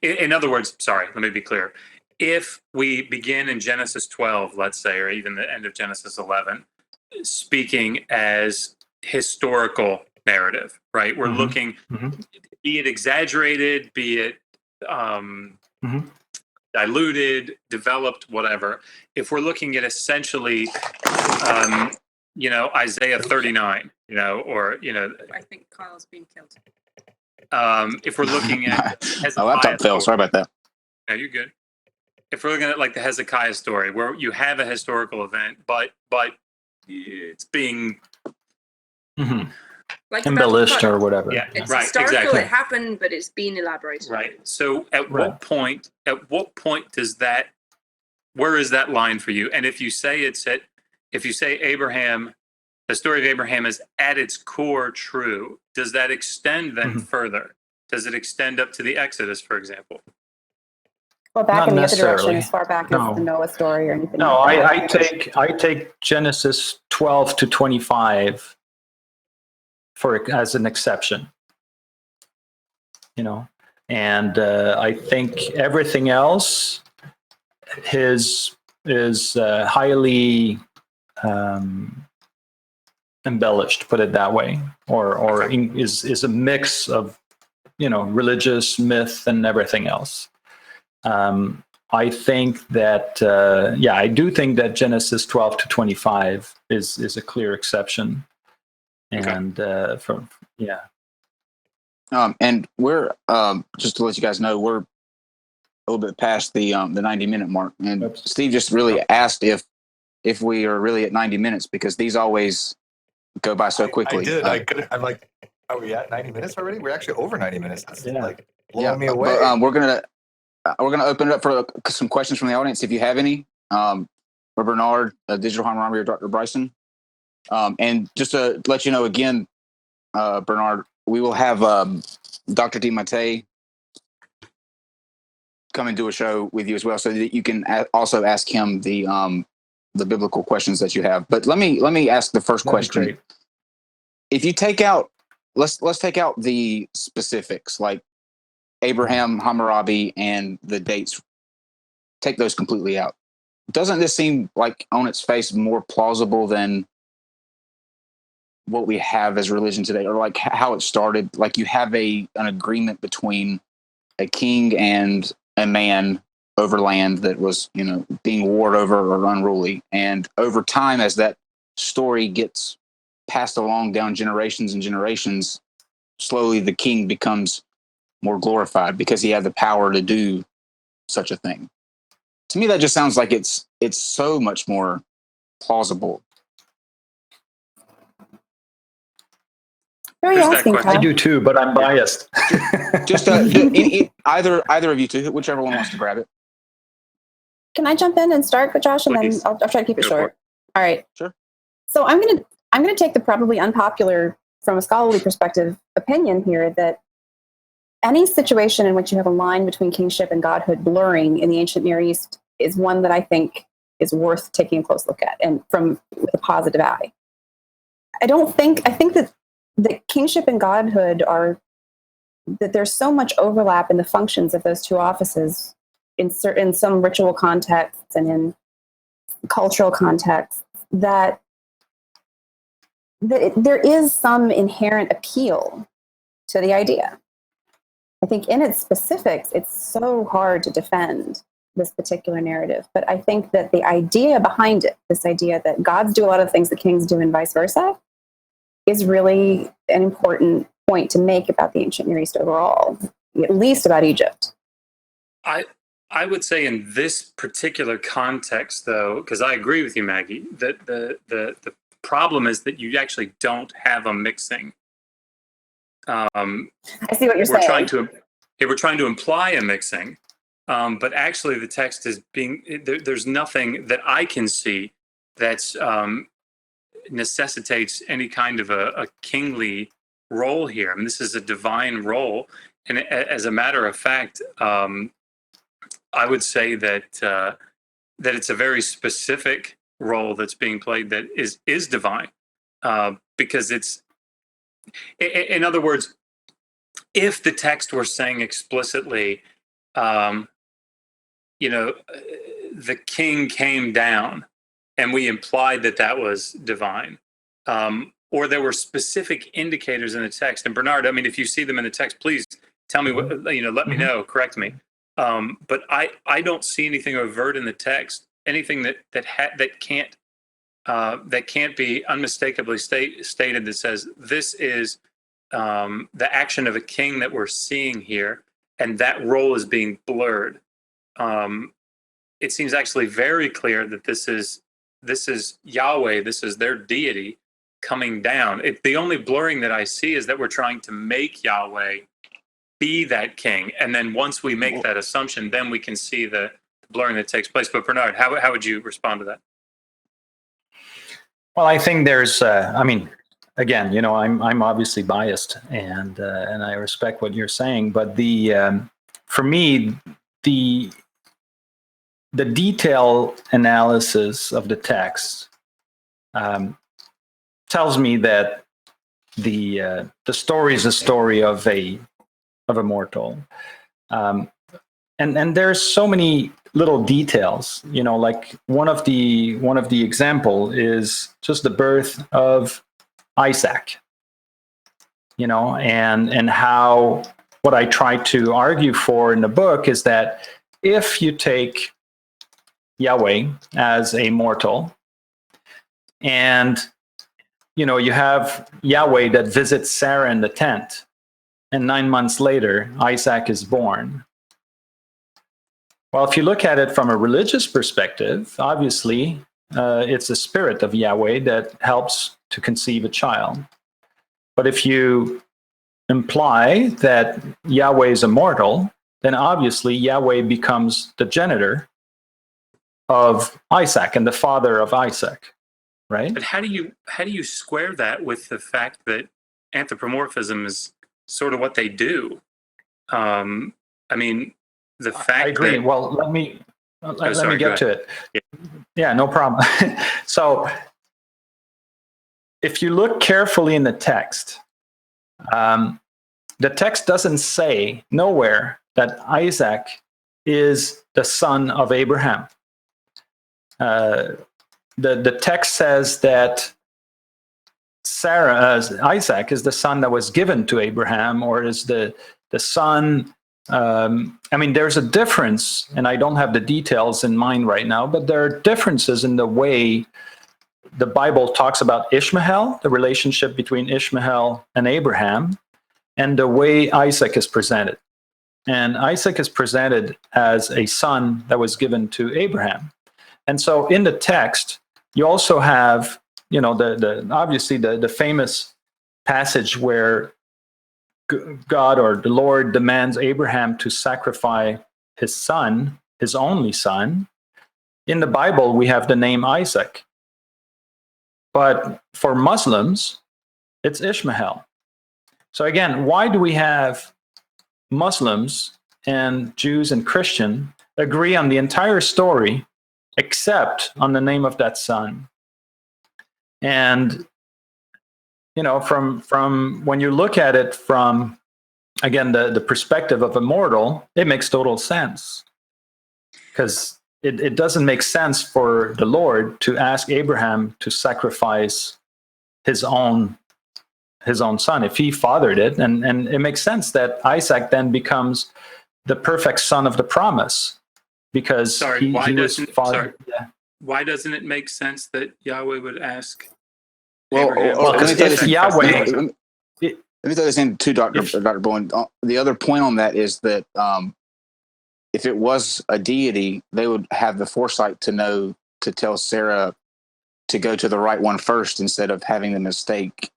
In other words, sorry, let me be clear. If we begin in Genesis 12, let's say, or even the end of Genesis 11, speaking as historical narrative, right? We're looking, be it exaggerated, be it diluted, developed, whatever. If we're looking at essentially, Isaiah 39, or I think Kyle's being killed. if we're looking at my laptop fell. Sorry about that. No, you're good. If we're looking at like the Hezekiah story, where you have a historical event, but it's being Like embellished or whatever. Yeah, it's right, historical. exactly. It happened, but it's been elaborated. Right. So at what point does that? Where is that line for you? And if you say Abraham, the story of Abraham is at its core true, does that extend then further? Does it extend up to the Exodus, for example? Well, back Not in the other necessarily. direction, as far back as the Noah story or anything. No, like that. I take Genesis 12 to 25 as an exception. And I think everything else is highly embellished, put it that way, or is a mix of religious myth and everything else. I think that I do think that Genesis 12 to 25 is a clear exception, and and we're just to let you guys know, we're a little bit past the 90-minute mark, and Steve just really asked if we are really at 90 minutes, because these always go by so quickly. I did. I'm like, are we at 90 minutes already? We're actually over 90 minutes. That's like blowing me away. But, we're gonna open it up for some questions from the audience, if you have any, for Bernard, Digital Hammurabi, or Dr. Bryson. And just to let you know again, Bernard, we will have Dr. DiMattei come and do a show with you as well, so that you can also ask him the biblical questions that you have. But let me ask the first question. Great. If you take out, let's take out the specifics like Abraham, Hammurabi, and the dates. Take those completely out. Doesn't this seem like on its face more plausible than what we have as religion today, or like how it started? Like you have an agreement between a king and a man over land that was, being warred over or unruly. And over time, as that story gets passed along down generations and generations, slowly the king becomes more glorified because he had the power to do such a thing. To me, that just sounds like it's so much more plausible. Who are you Who's that asking, question? I Kyle? do too, but I'm biased. Just either of you two, whichever one wants to grab it. Can I jump in and start with Josh, and then Please. I'll try to keep it Go for short. All right. Sure. So I'm gonna take the probably unpopular, from a scholarly perspective, opinion here that any situation in which you have a line between kingship and godhood blurring in the ancient Near East is one that I think is worth taking a close look at, and with a positive eye. I think that the kingship and godhood that there's so much overlap in the functions of those two offices in some ritual contexts and in cultural contexts, that there is some inherent appeal to the idea. I think in its specifics, it's so hard to defend this particular narrative. But I think that the idea behind it, this idea that gods do a lot of things that kings do and vice versa, is really an important point to make about the ancient Near East overall, at least about Egypt. I would say in this particular context, though, because I agree with you, Maggie, that the problem is that you actually don't have a mixing. I see what you're saying. We're trying to imply a mixing, but actually the text is there's nothing that I can see that's necessitates any kind of a kingly role here. I mean, this is a divine role, and as a matter of fact, I would say that that it's a very specific role that's being played that is divine, because it's, in other words, if the text were saying explicitly, the king came down, and we implied that that was divine, or there were specific indicators in the text. And Bernard, I mean, if you see them in the text, please tell me what, let me know, correct me. But I don't see anything overt in the text, anything that can't be unmistakably stated that says this is the action of a king that we're seeing here, and that role is being blurred. It seems actually very clear that this is Yahweh, this is their deity coming down. The only blurring that I see is that we're trying to make Yahweh be that king, and then once we make that assumption, then we can see the blurring that takes place. But Bernard, how would you respond to that? Well, I think there's, again, I'm obviously biased, and I respect what you're saying, but for me, the detail analysis of the text tells me that the story is a story of a mortal, and there's so many little details, like one of the example is just the birth of Isaac, and how what I try to argue for in the book is that if you take Yahweh as a mortal, and you have Yahweh that visits Sarah in the tent, and 9 months later Isaac is born. Well, if you look at it from a religious perspective, obviously it's the spirit of Yahweh that helps to conceive a child. But if you imply that Yahweh is immortal, then obviously Yahweh becomes the genitor of Isaac and the father of Isaac, right? But how do you square that with the fact that anthropomorphism is sort of what they do? The fact I agree. that, well, let me get to it. Yeah, no problem. So if you look carefully in the text doesn't say nowhere that Isaac is the son of Abraham. The text says that Isaac is the son that was given to Abraham, or is the son. There's a difference, and I don't have the details in mind right now, but there are differences in the way the Bible talks about Ishmael, the relationship between Ishmael and Abraham, and the way Isaac is presented. And Isaac is presented as a son that was given to Abraham. And so in the text, you also have, obviously the famous passage where God, or the Lord, demands Abraham to sacrifice his son, his only son. In the Bible, we have the name Isaac. But for Muslims, it's Ishmael. So again, why do we have Muslims and Jews and Christian agree on the entire story except on the name of that son? And from when you look at it from, again, the perspective of a mortal, it makes total sense. Because it doesn't make sense for the Lord to ask Abraham to sacrifice his own son if he fathered it, and it makes sense that Isaac then becomes the perfect son of the promise because Sorry, why he was doesn't fathered. Yeah. why doesn't it make sense that Yahweh would ask Well, Abraham? well, to let me throw if this in. Yahweh- Let me throw this in to Dr. If- Dr. Bowen. The other point on that is that if it was a deity, they would have the foresight to know to tell Sarah to go to the right one first instead of having the mistake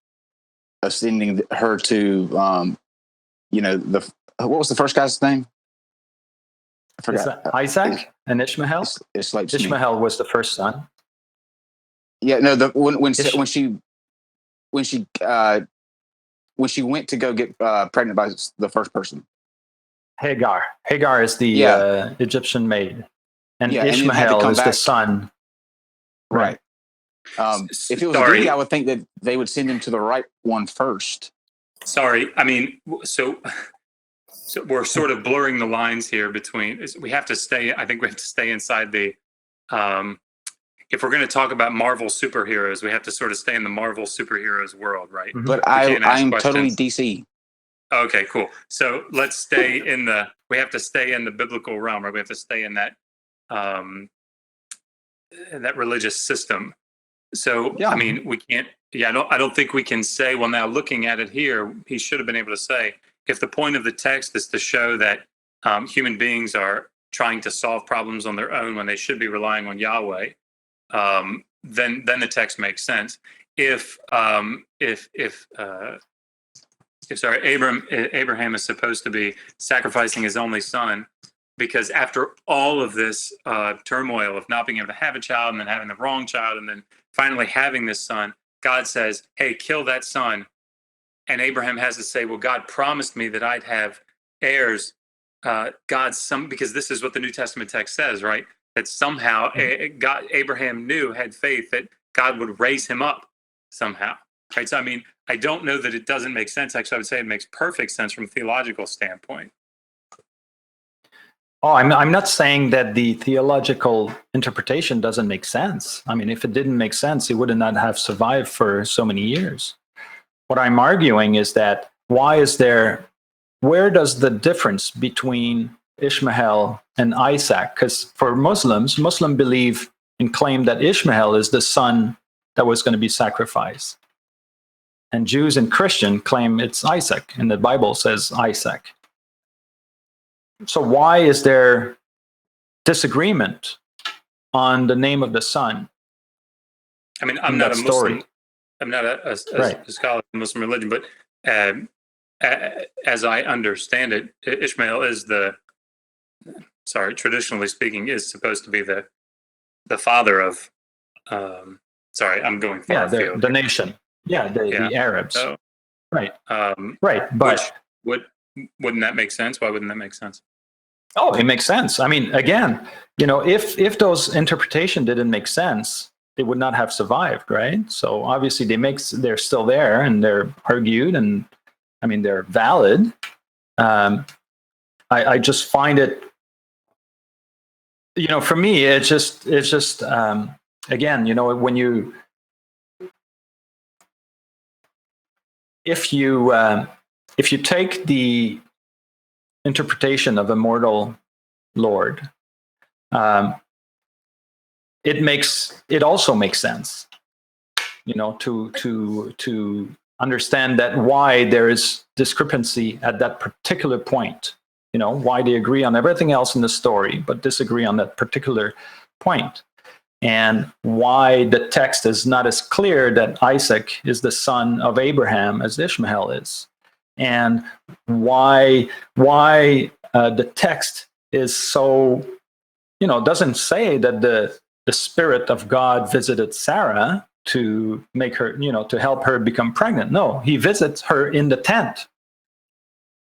of sending her to, what was the first guy's name? I Is forgot. that Isaac and Ishmael? It escapes me. Ishmael was the first son. Yeah, no. When she went to go get pregnant by the first person. Hagar. Hagar is the Yeah. Egyptian maid, and Yeah, and then had to Ishmael come is the back. son. Right. If it was a Sorry. deity, I would think that they would send him to the right one first. Sorry, I mean, so we're sort of blurring the lines here between. We have to stay. I think we have to stay inside the. If we're going to talk about Marvel superheroes, we have to sort of stay in the Marvel superheroes world, right? Mhm. But can't ask I'm totally questions. DC. Okay, cool. So let's stay in the. We have to stay in the biblical realm, right? We have to stay in that religious system. So Yeah. I mean, we can't. Yeah, I don't think we can say. Well, now looking at it here, he should have been able to say, if the point of the text is to show that human beings are trying to solve problems on their own when they should be relying on Yahweh, then the text makes sense. If Abraham is supposed to be sacrificing his only son, because after all of this turmoil of not being able to have a child and then having the wrong child and then finally having this son, God says, hey, kill that son. And Abraham has to say, well, God promised me that I'd have heirs. Because this is what the New Testament text says, right? That somehow Abraham had faith that God would raise him up somehow, right? So, I mean, I don't know that it doesn't make sense. Actually, I would say it makes perfect sense from a theological standpoint. Oh, I'm not saying that the theological interpretation doesn't make sense. I mean, if it didn't make sense, it would not have survived for so many years. What I'm arguing is that where does the difference between Ishmael and Isaac? Because for Muslims believe and claim that Ishmael is the son that was going to be sacrificed. And Jews and Christians claim it's Isaac, and the Bible says Isaac. So why is there disagreement on the name of the son? I mean, I'm not a Muslim. I'm not a scholar of Muslim religion, but as I understand it, Ishmael is traditionally speaking, is supposed to be the father of. I'm going far afield. The nation. The Arabs. So, right. But wouldn't that make sense? Why wouldn't that make sense? Oh, it makes sense. I mean, again, if those interpretation didn't make sense, they would not have survived, right? So obviously they're still there and they're argued, and I mean they're valid. I just find it, for me, it's just again, when you if you take the interpretation of a mortal Lord, it also makes sense, to understand that why there is discrepancy at that particular point, why they agree on everything else in the story, but disagree on that particular point, and why the text is not as clear that Isaac is the son of Abraham as Ishmael is, and why the text is so, doesn't say that the Spirit of God visited Sarah to make her, to help her become pregnant. No, he visits her in the tent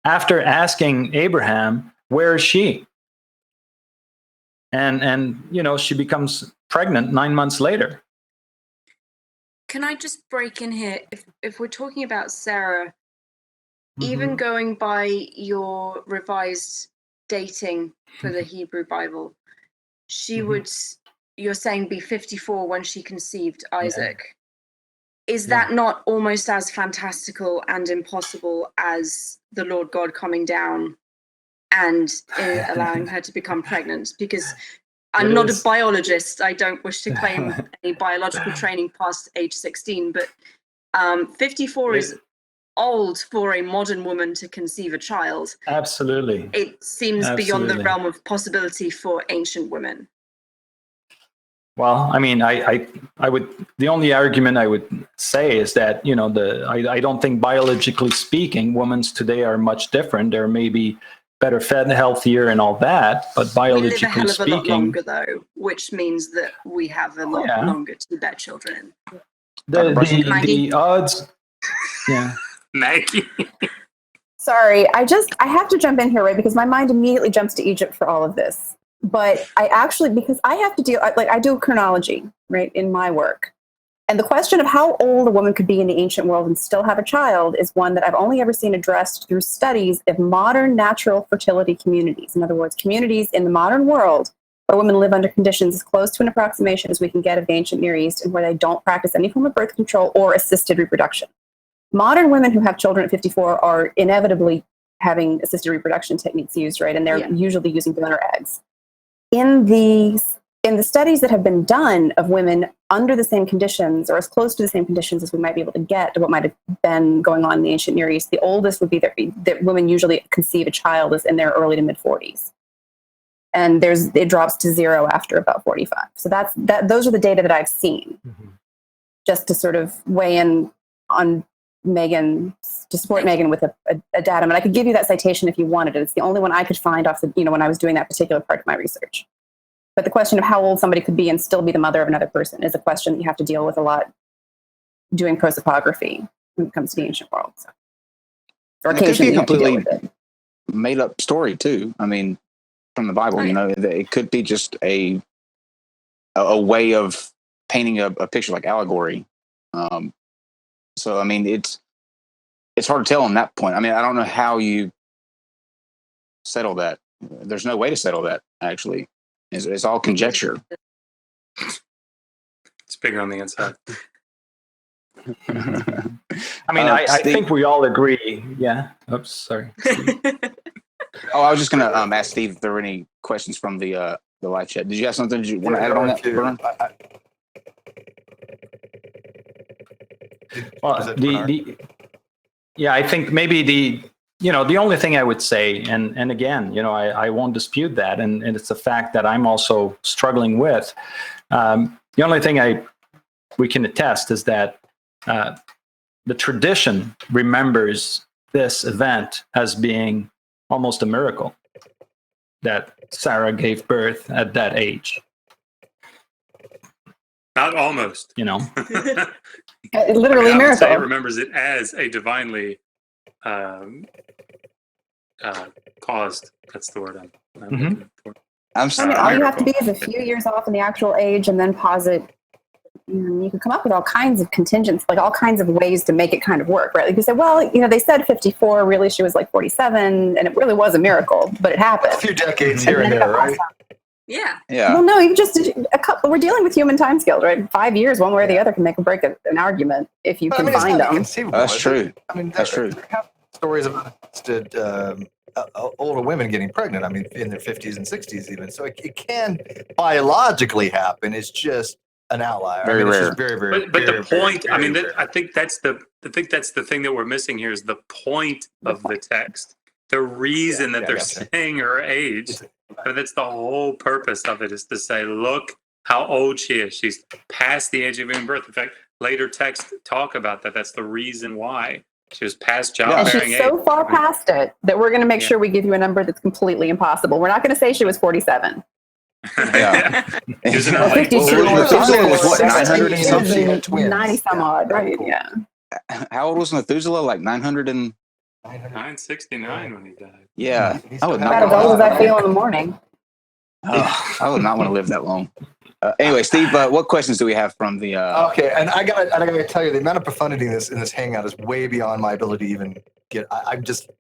after asking Abraham, where is she? And she becomes pregnant 9 months later. Can I just break in here? If we're talking about Sarah, even going by your revised dating for the Hebrew Bible, she would, you're saying, be 54 when she conceived Isaac. Is that not almost as fantastical and impossible as the Lord God coming down and allowing her to become pregnant? Because I'm not a biologist. I don't wish to claim any biological training past age 16, but 54 is old for a modern woman to conceive a child. Absolutely. It seems beyond the realm of possibility for ancient women. Well, I mean, I would, the only argument I would say is that, you know, I don't think biologically speaking, women today are much different. They're maybe better fed, healthier, and all that. But biologically we live a hell of speaking, a lot longer, though, which means that we have a lot longer to bear children. The odds, Maggie. Sorry, I have to jump in here, right? Because my mind immediately jumps to Egypt for all of this. But I actually, because I have to deal, like I do chronology, right, in my work. And the question of how old a woman could be in the ancient world and still have a child is one that I've only ever seen addressed through studies of modern natural fertility communities. In other words, communities in the modern world where women live under conditions as close to an approximation as we can get of the ancient Near East, and where they don't practice any form of birth control or assisted reproduction. Modern women who have children at 54 are inevitably having assisted reproduction techniques used, right? And they're usually using donor eggs. In the studies that have been done of women under the same conditions, or as close to the same conditions as we might be able to get to what might have been going on in the ancient Near East, the oldest would be that women usually conceive a child is in their early to mid 40s, and it drops to 0 after about 45. So those are the data that I've seen. Just to sort of weigh in on Megan, to support Megan with a datum, and I could give you that citation if you wanted it. It's the only one I could find off the, when I was doing that particular part of my research. But the question of how old somebody could be and still be the mother of another person is a question that you have to deal with a lot doing prosopography when it comes to the ancient world. So. Or it could be a completely it. made up story too. I mean, from the Bible, it could be just a way of painting a picture, like allegory. So, I mean, it's hard to tell on that point. I mean, I don't know how you settle that. There's no way to settle that, actually. It's all conjecture. It's bigger on the inside. I mean, I think we all agree. Yeah. Oops, sorry. I was just going to ask Steve if there were any questions from the live chat. Did you have something you want to add on that, Vern? Well, I think maybe the only thing I would say, and again, I won't dispute that, and it's a fact that I'm also struggling with. The only thing we can attest is that the tradition remembers this event as being almost a miracle, that Sarah gave birth at that age. Not almost. Literally a miracle. It remembers it as a divinely caused. That's the word I'm looking for. I'm sorry. All you have to be is a few years off in the actual age, and then posit. You can come up with all kinds of contingents, like all kinds of ways to make it kind of work, right? Like you say, well, they said 54, really she was like 47, and it really was a miracle, but it happened. A few decades here and there, right? Yeah. Well, no, you just a couple. We're dealing with human timescales, right? 5 years, one way or the other, can make or break an argument if you can find them. That's true. I mean, that's true. There have stories about older women getting pregnant. I mean, in their 50s and 60s, even. So it can biologically happen. It's just an outlier. Very rare. It's very, very. But very, the point. very, I mean, very I think that's the thing that we're missing here is the point of the text. The reason that they're saying her age. But that's the whole purpose of it, is to say, look how old she is. She's past the age of giving birth. In fact, later texts talk about that. That's the reason why she was past childbearing age. And she's so far past it that we're going to make sure we give you a number that's completely impossible. We're not going to say she was 47. Yeah. Isn't it Well, like, Methuselah was what, 900 and something? 90 some odd, right? Yeah. How old was Methuselah? Like 900 and... 969 when he died. Yeah. I would About as old as I feel in the morning. I would not want to live that long. Anyway, Steve, what questions do we have from the... Okay, and I gotta tell you, the amount of profundity in this hangout is way beyond my ability to even get.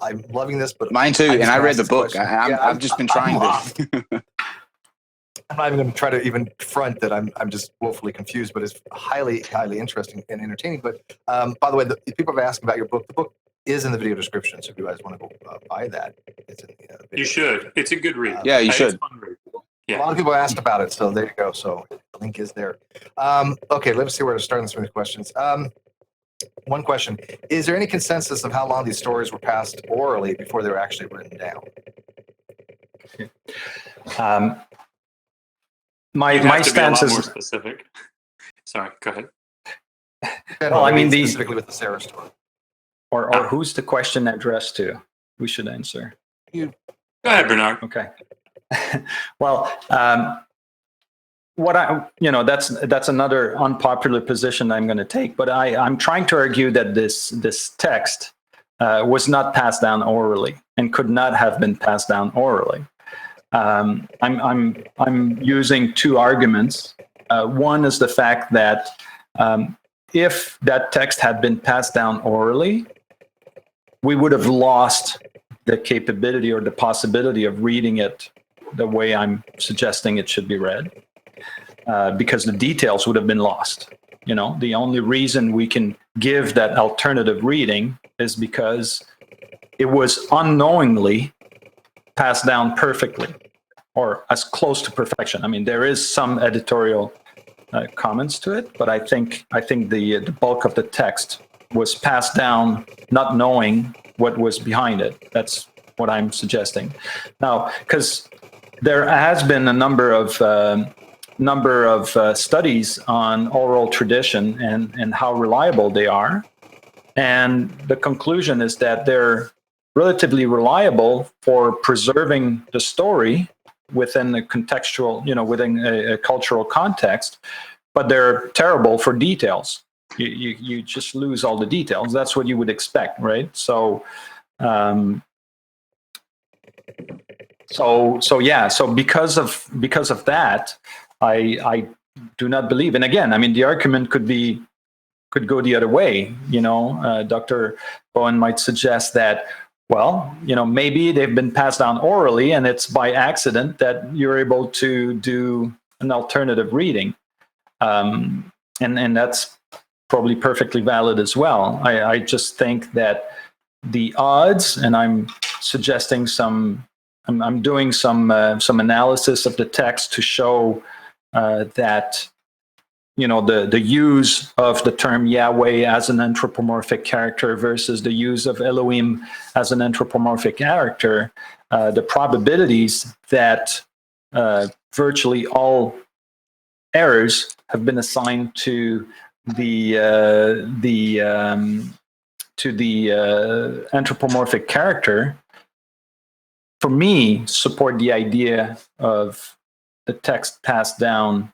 I'm loving this, but mine too, and I read the book. I've just been trying to... not even going to try to even front that I'm just woefully confused, but it's highly, highly interesting and entertaining. But by the way, the people have asked about your book. The book is in the video description, so if you guys want to go buy that, it's in the video. You should. It's a good read. Yeah, you It's should. fun read. A Yeah. lot of people asked about it, so there you go. So the link is there. Okay, let's see where to start on some of these questions. One question: is there any consensus of how long these stories were passed orally before they were actually written down? My You'd have to be a stance lot more is, specific. Sorry, go ahead. Well, I mean, specifically with the Sarah story. or who's the question addressed to? Who should answer? Go ahead, Bernard. Okay. Well, that's another unpopular position I'm going to take, but I'm trying to argue that this text was not passed down orally and could not have been passed down orally. I'm using two arguments. One is the fact that if that text had been passed down orally, we would have lost the capability or the possibility of reading it the way I'm suggesting it should be read, because the details would have been lost. You know, the only reason we can give that alternative reading is because it was unknowingly passed down perfectly, or as close to perfection. I mean, there is some editorial comments to it, but I think the bulk of the text was passed down not knowing what was behind it. That's what I'm suggesting. Now, because there has been a number of studies on oral tradition and how reliable they are, and the conclusion is that they're relatively reliable for preserving the story within the contextual, within a cultural context, but they're terrible for details. You just lose all the details. That's what you would expect, right? So because of that, I do not believe. And again, I mean, the argument could go the other way. Dr. Bowen might suggest that, well, maybe they've been passed down orally, and it's by accident that you're able to do an alternative reading, and that's probably perfectly valid as well. I just think that the odds, and I'm suggesting I'm doing some analysis of the text to show that the use of the term Yahweh as an anthropomorphic character versus the use of Elohim as an anthropomorphic character, the probabilities that virtually all errors have been assigned to the anthropomorphic character, for me, support the idea of the text passed down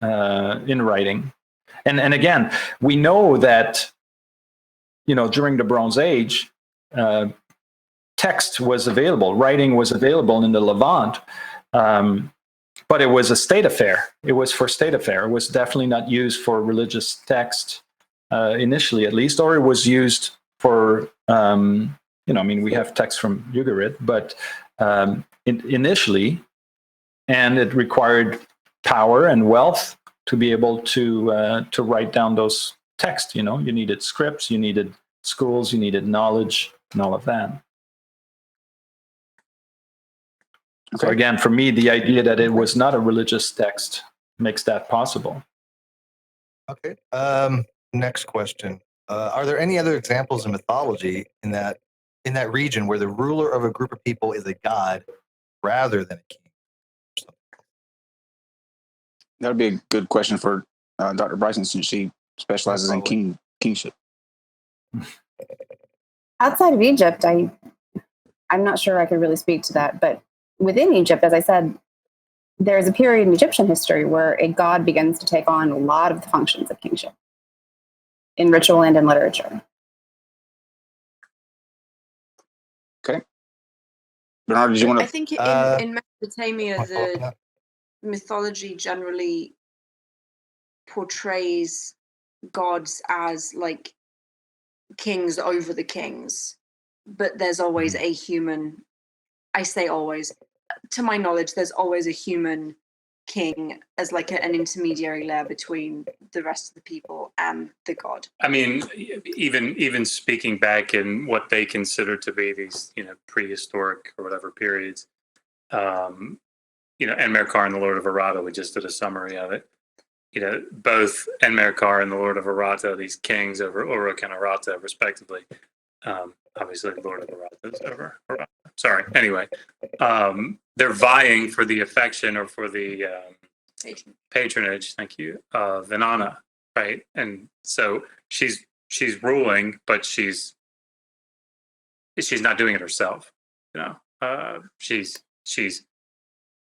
in writing. And again, we know that, during the Bronze Age, text was available, writing was available in the Levant, but it was a state affair. It was for state affair. It was definitely not used for religious text initially, at least, or it was used for, we have text from Ugarit, but initially, and it required power and wealth to be able to write down those texts. You needed scripts, you needed schools, you needed knowledge, and all of that. Okay. So again, for me, the idea that it was not a religious text makes that possible. Okay. Next question: are there any other examples in mythology in that region where the ruler of a group of people is a god rather than a king? That would be a good question for Dr. Bryson, since she specializes in kingship. Outside of Egypt, I'm not sure I could really speak to that, but within Egypt, as I said, there's a period in Egyptian history where a god begins to take on a lot of the functions of kingship in ritual and in literature. Okay. Bernard, did you want to? I think in Mesopotamia, the mythology generally portrays gods as like kings over the kings, but there's always a human. I say always, to my knowledge, there's always a human king as like an intermediary layer between the rest of the people and the god. I mean, even speaking back in what they consider to be these, prehistoric or whatever periods, Enmerkar and the Lord of Arata, we just did a summary of it. Both Enmerkar and the Lord of Arata, these kings over Uruk and Arata, respectively. Obviously, the Lord of Arata is over Arata. Sorry. Anyway, they're vying for the affection or for the patronage. Thank you, of Inanna, right? And so she's ruling, but she's not doing it herself. She's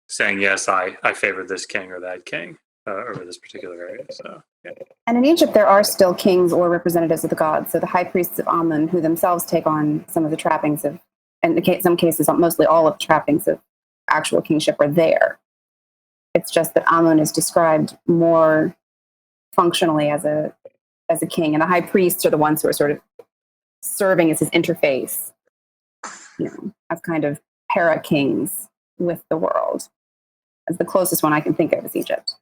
saying, yes, I favor this king or that king over this particular area. So, yeah. And in Egypt, there are still kings or representatives of the gods. So the high priests of Amun, who themselves take on some of the trappings of, and in some cases, mostly all of the trappings of actual kingship, are there. It's just that Amun is described more functionally as a king, and the high priests are the ones who are sort of serving as his interface, as kind of para-kings with the world. As the closest one I can think of is Egypt.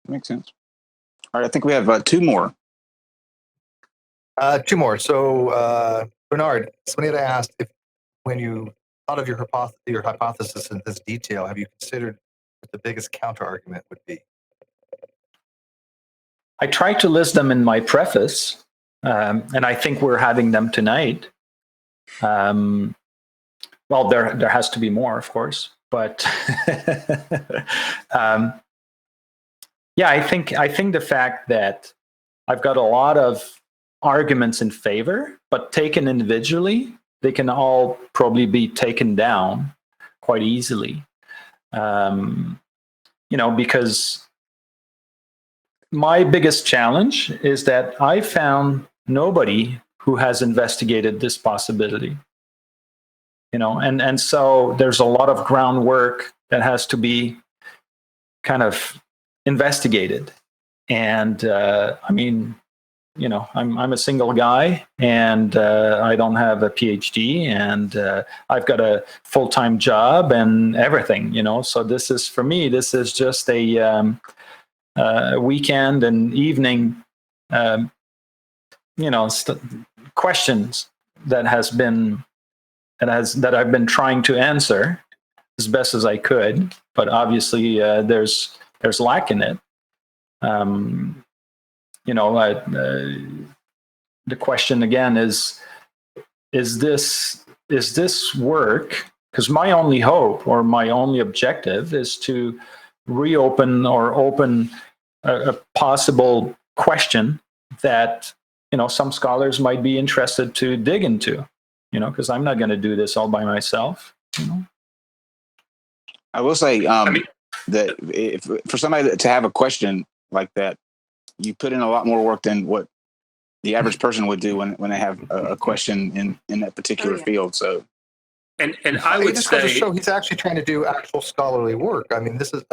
Makes sense. All right, I think we have two more. Two more. So, Bernard, somebody had asked if, when you thought of your hypothesis in this detail, have you considered what the biggest counter argument would be? I tried to list them in my preface, and I think we're having them tonight. Well, there has to be more, of course, but yeah, I think the fact that I've got a lot of arguments in favor, but taken individually, they can all probably be taken down quite easily. Because my biggest challenge is that I found nobody who has investigated this possibility. And so there's a lot of groundwork that has to be kind of investigated. And I'm a single guy, and I don't have a PhD, and I've got a full-time job and everything, So this is, for me, this is just a weekend and evening, questions that I've been trying to answer as best as I could, but obviously there's lack in it. The question again is this work? Because my only hope or my only objective is to reopen or open a possible question that some scholars might be interested to dig into. Because I'm not going to do this all by myself. I will say that if, for somebody to have a question like that, you put in a lot more work than what the average person would do when they have a question in that particular field. So, and I would just say, goes to show he's actually trying to do actual scholarly work. This is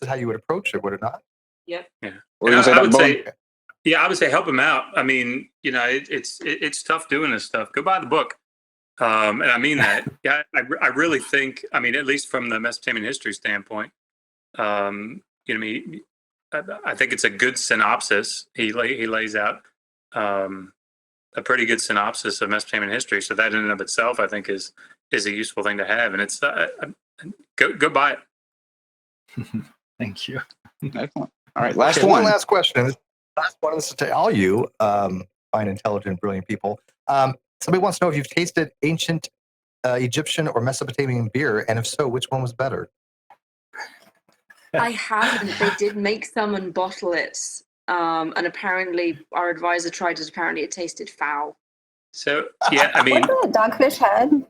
how you would approach it, would it not? Yep. Yeah. What are you gonna say, I would say help him out. It's tough doing this stuff. Go buy the book. And I mean that. Yeah, I really think, at least from the Mesopotamian history standpoint, I think it's a good synopsis. He lays out a pretty good synopsis of Mesopotamian history. So that in and of itself, I think, is a useful thing to have. And it's go buy it. Thank you. Excellent. All right, last one. One last question. This last one is to all you fine, intelligent, brilliant people. Somebody wants to know if you've tasted ancient Egyptian or Mesopotamian beer, and if so, which one was better? I haven't. They did make some and bottle it, and apparently our advisor tried it. Apparently, it tasted foul. So yeah, Wasn't it Dogfish Head?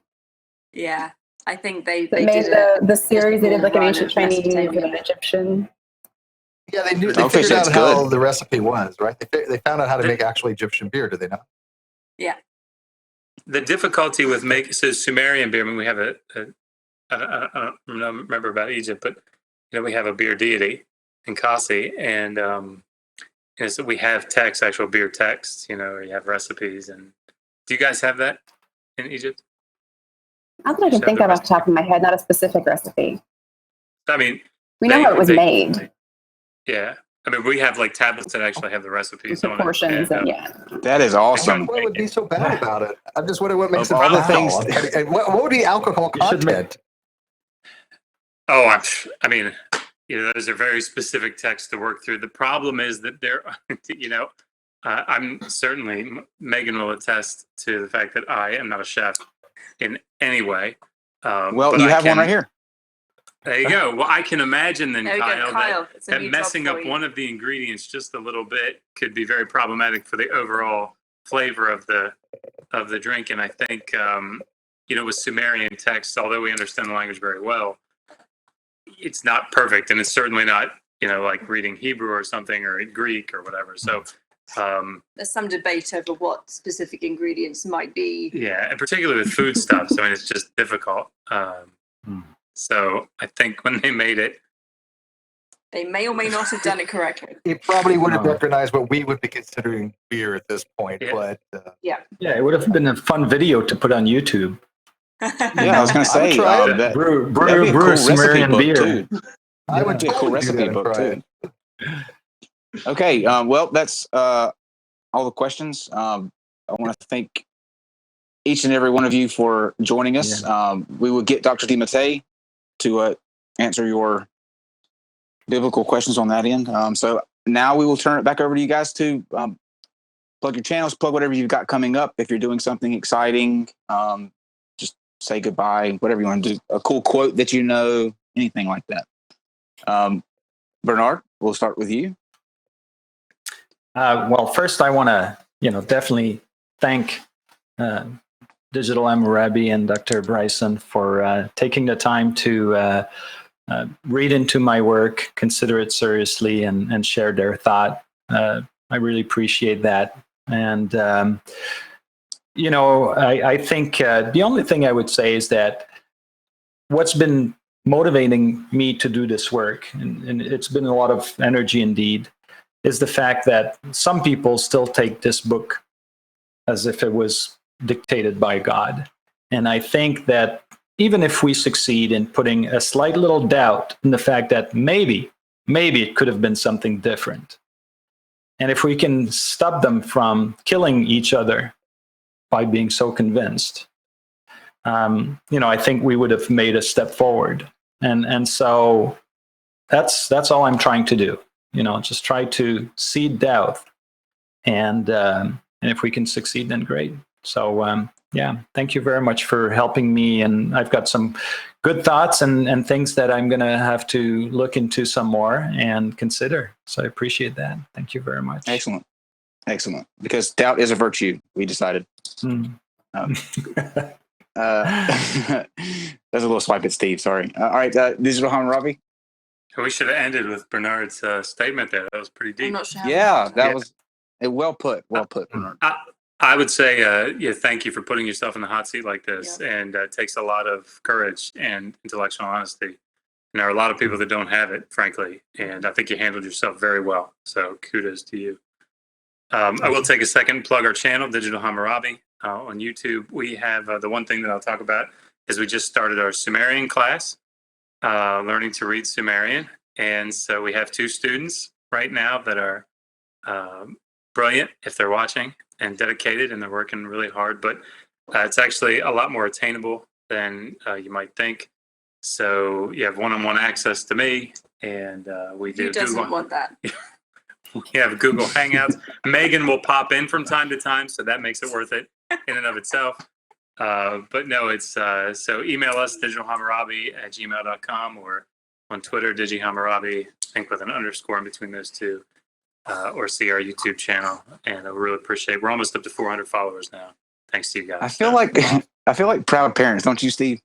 Yeah, I think they made did the series. They did like an run ancient of Chinese and Mesopotamia. an Egyptian. Yeah, they knew. They Dogfish figured out Head's how good. the recipe was, right? They found out how to make actual Egyptian beer. Did they not? Yeah. The difficulty with Sumerian beer. We have I don't remember about Egypt, but we have a beer deity in Kasi, and so we have actual beer texts. Where you have recipes. And do you guys have that in Egypt? Not that I can think of off the top of my head, not a specific recipe. We know how it was made. Yeah. I mean, we have like tablets that actually have the recipes on it. Proportions and yeah. That is awesome. What would be so bad about it? I'm just wondering what makes Of it all the alcohol. things- And what would be alcohol You should make- content? Oh, I mean, those are very specific texts to work through. The problem is that there, I'm certainly, Megan will attest to the fact that I am not a chef in any way. Well, but you I have one can- right here. There you go. Well, I can imagine then, There you go, Kyle, Kyle. It's a that new job messing for up you. one of the ingredients just a little bit could be very problematic for the overall flavor of the drink. And I think, with Sumerian texts, although we understand the language very well, it's not perfect, and it's certainly not, like reading Hebrew or something or Greek or whatever. So, There's some debate over what specific ingredients might be. yeah, and particularly with foodstuffs, I mean, it's just difficult. So I think when they made it, They may or may not have done it correctly. It probably would have No. recognized what we would be considering beer at this point, Yeah. but Yeah, it would have been a fun video to put on YouTube. Yeah, I was going to I would say try it. that. Brew That'd be a cool recipe Sumerian book, beer. too. I would That'd be a cool totally do recipe that and book try too. it. Okay, well, that's all the questions. I want to thank each and every one of you for joining us. We will get Dr. DiMattei to answer your biblical questions on that end. So now we will turn it back over to you guys to plug your channels, plug whatever you've got coming up. If you're doing something exciting, just say goodbye, whatever you want to do. A cool quote that you know, anything like that. Bernard, we'll start with you. Well, first I want to, definitely thank Digital Hammurabi and Dr. Bryson for taking the time to read into my work, consider it seriously, and share their thought. I really appreciate that. And, I think the only thing I would say is that what's been motivating me to do this work, and it's been a lot of energy indeed, is the fact that some people still take this book as if it was dictated by God. And I think that even if we succeed in putting a slight little doubt in the fact that maybe it could have been something different, and if we can stop them from killing each other by being so convinced, I think we would have made a step forward. And so that's all I'm trying to do. Just try to seed doubt, and if we can succeed, then great. So thank you very much for helping me, and I've got some good thoughts and things that I'm going to have to look into some more and consider. So I appreciate that. Thank you very much. Excellent. Because doubt is a virtue, we decided. That's a little swipe at Steve. Sorry. All right, Digital Hammurabi. we should have ended with Bernard's statement there. That was pretty I'm deep. not sure. How Yeah, that Yeah. was well put. Well put, Bernard. I would say, thank you for putting yourself in the hot seat like this. And it takes a lot of courage and intellectual honesty. And there are a lot of people that don't have it, frankly. And I think you handled yourself very well. So kudos to you. I will take a second and plug our channel, Digital Hammurabi, on YouTube. We have the one thing that I'll talk about is we just started our Sumerian class, learning to read Sumerian. And so we have 2 students right now that are brilliant if they're watching, and dedicated, and they're working really hard. But it's actually a lot more attainable than you might think. So you have one-on-one access to me, and we do Who doesn't Google. want that? We have Google Hangouts. Megan will pop in from time to time, so that makes it worth it in and of itself. But no, it's so email us, digitalhammurabi@gmail.com, or on Twitter, digihammurabi, I think with an underscore in between those two, or see our YouTube channel. And I really appreciate. We're almost up to 400 followers now. Thanks to you guys. I feel like proud parents, don't you, Steve?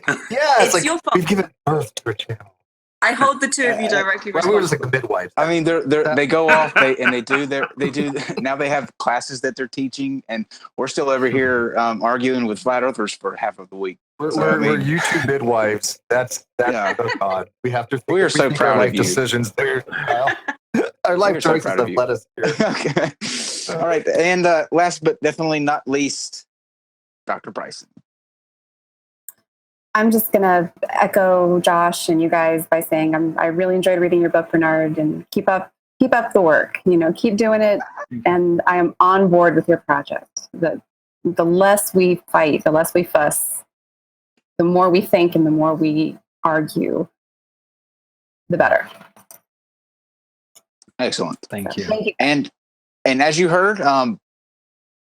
Yeah, It's your fault. we've given birth to a channel. I hold the two of you directly Well, we were just responsible. like the midwives. I mean, they go off and they do now they have classes that they're teaching, and we're still over here arguing with flat earthers for half of the week. We're, So, I we're mean- YouTube midwives. That's Yeah. so God. We have to. We are so think proud our of life you. decisions there, Kyle. Our life We're so choices proud of have you. led us here. Okay. All right. And last but definitely not least, Dr. Bryson. I'm just gonna echo Josh and you guys by saying I really enjoyed reading your book, Bernard, and keep up the work. Keep doing it, and I am on board with your project. The less we fight, the less we fuss, the more we think, and the more we argue, the better. Excellent. Thank you. Thank you. And as you heard,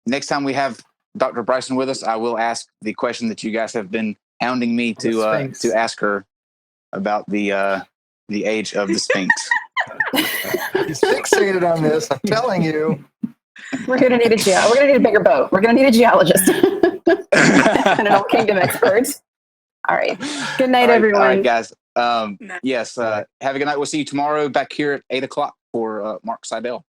next time we have Dr. Bryson with us, I will ask the question that you guys have been hounding me to ask her about the age of the Sphinx. He's fixated on this. I'm telling you. We're gonna need a bigger boat. We're gonna need a geologist and an old kingdom expert. All right. Good night, everyone. All right, guys. Yes. Have a good night. We'll see you tomorrow back here at 8:00 for Mark Seidel.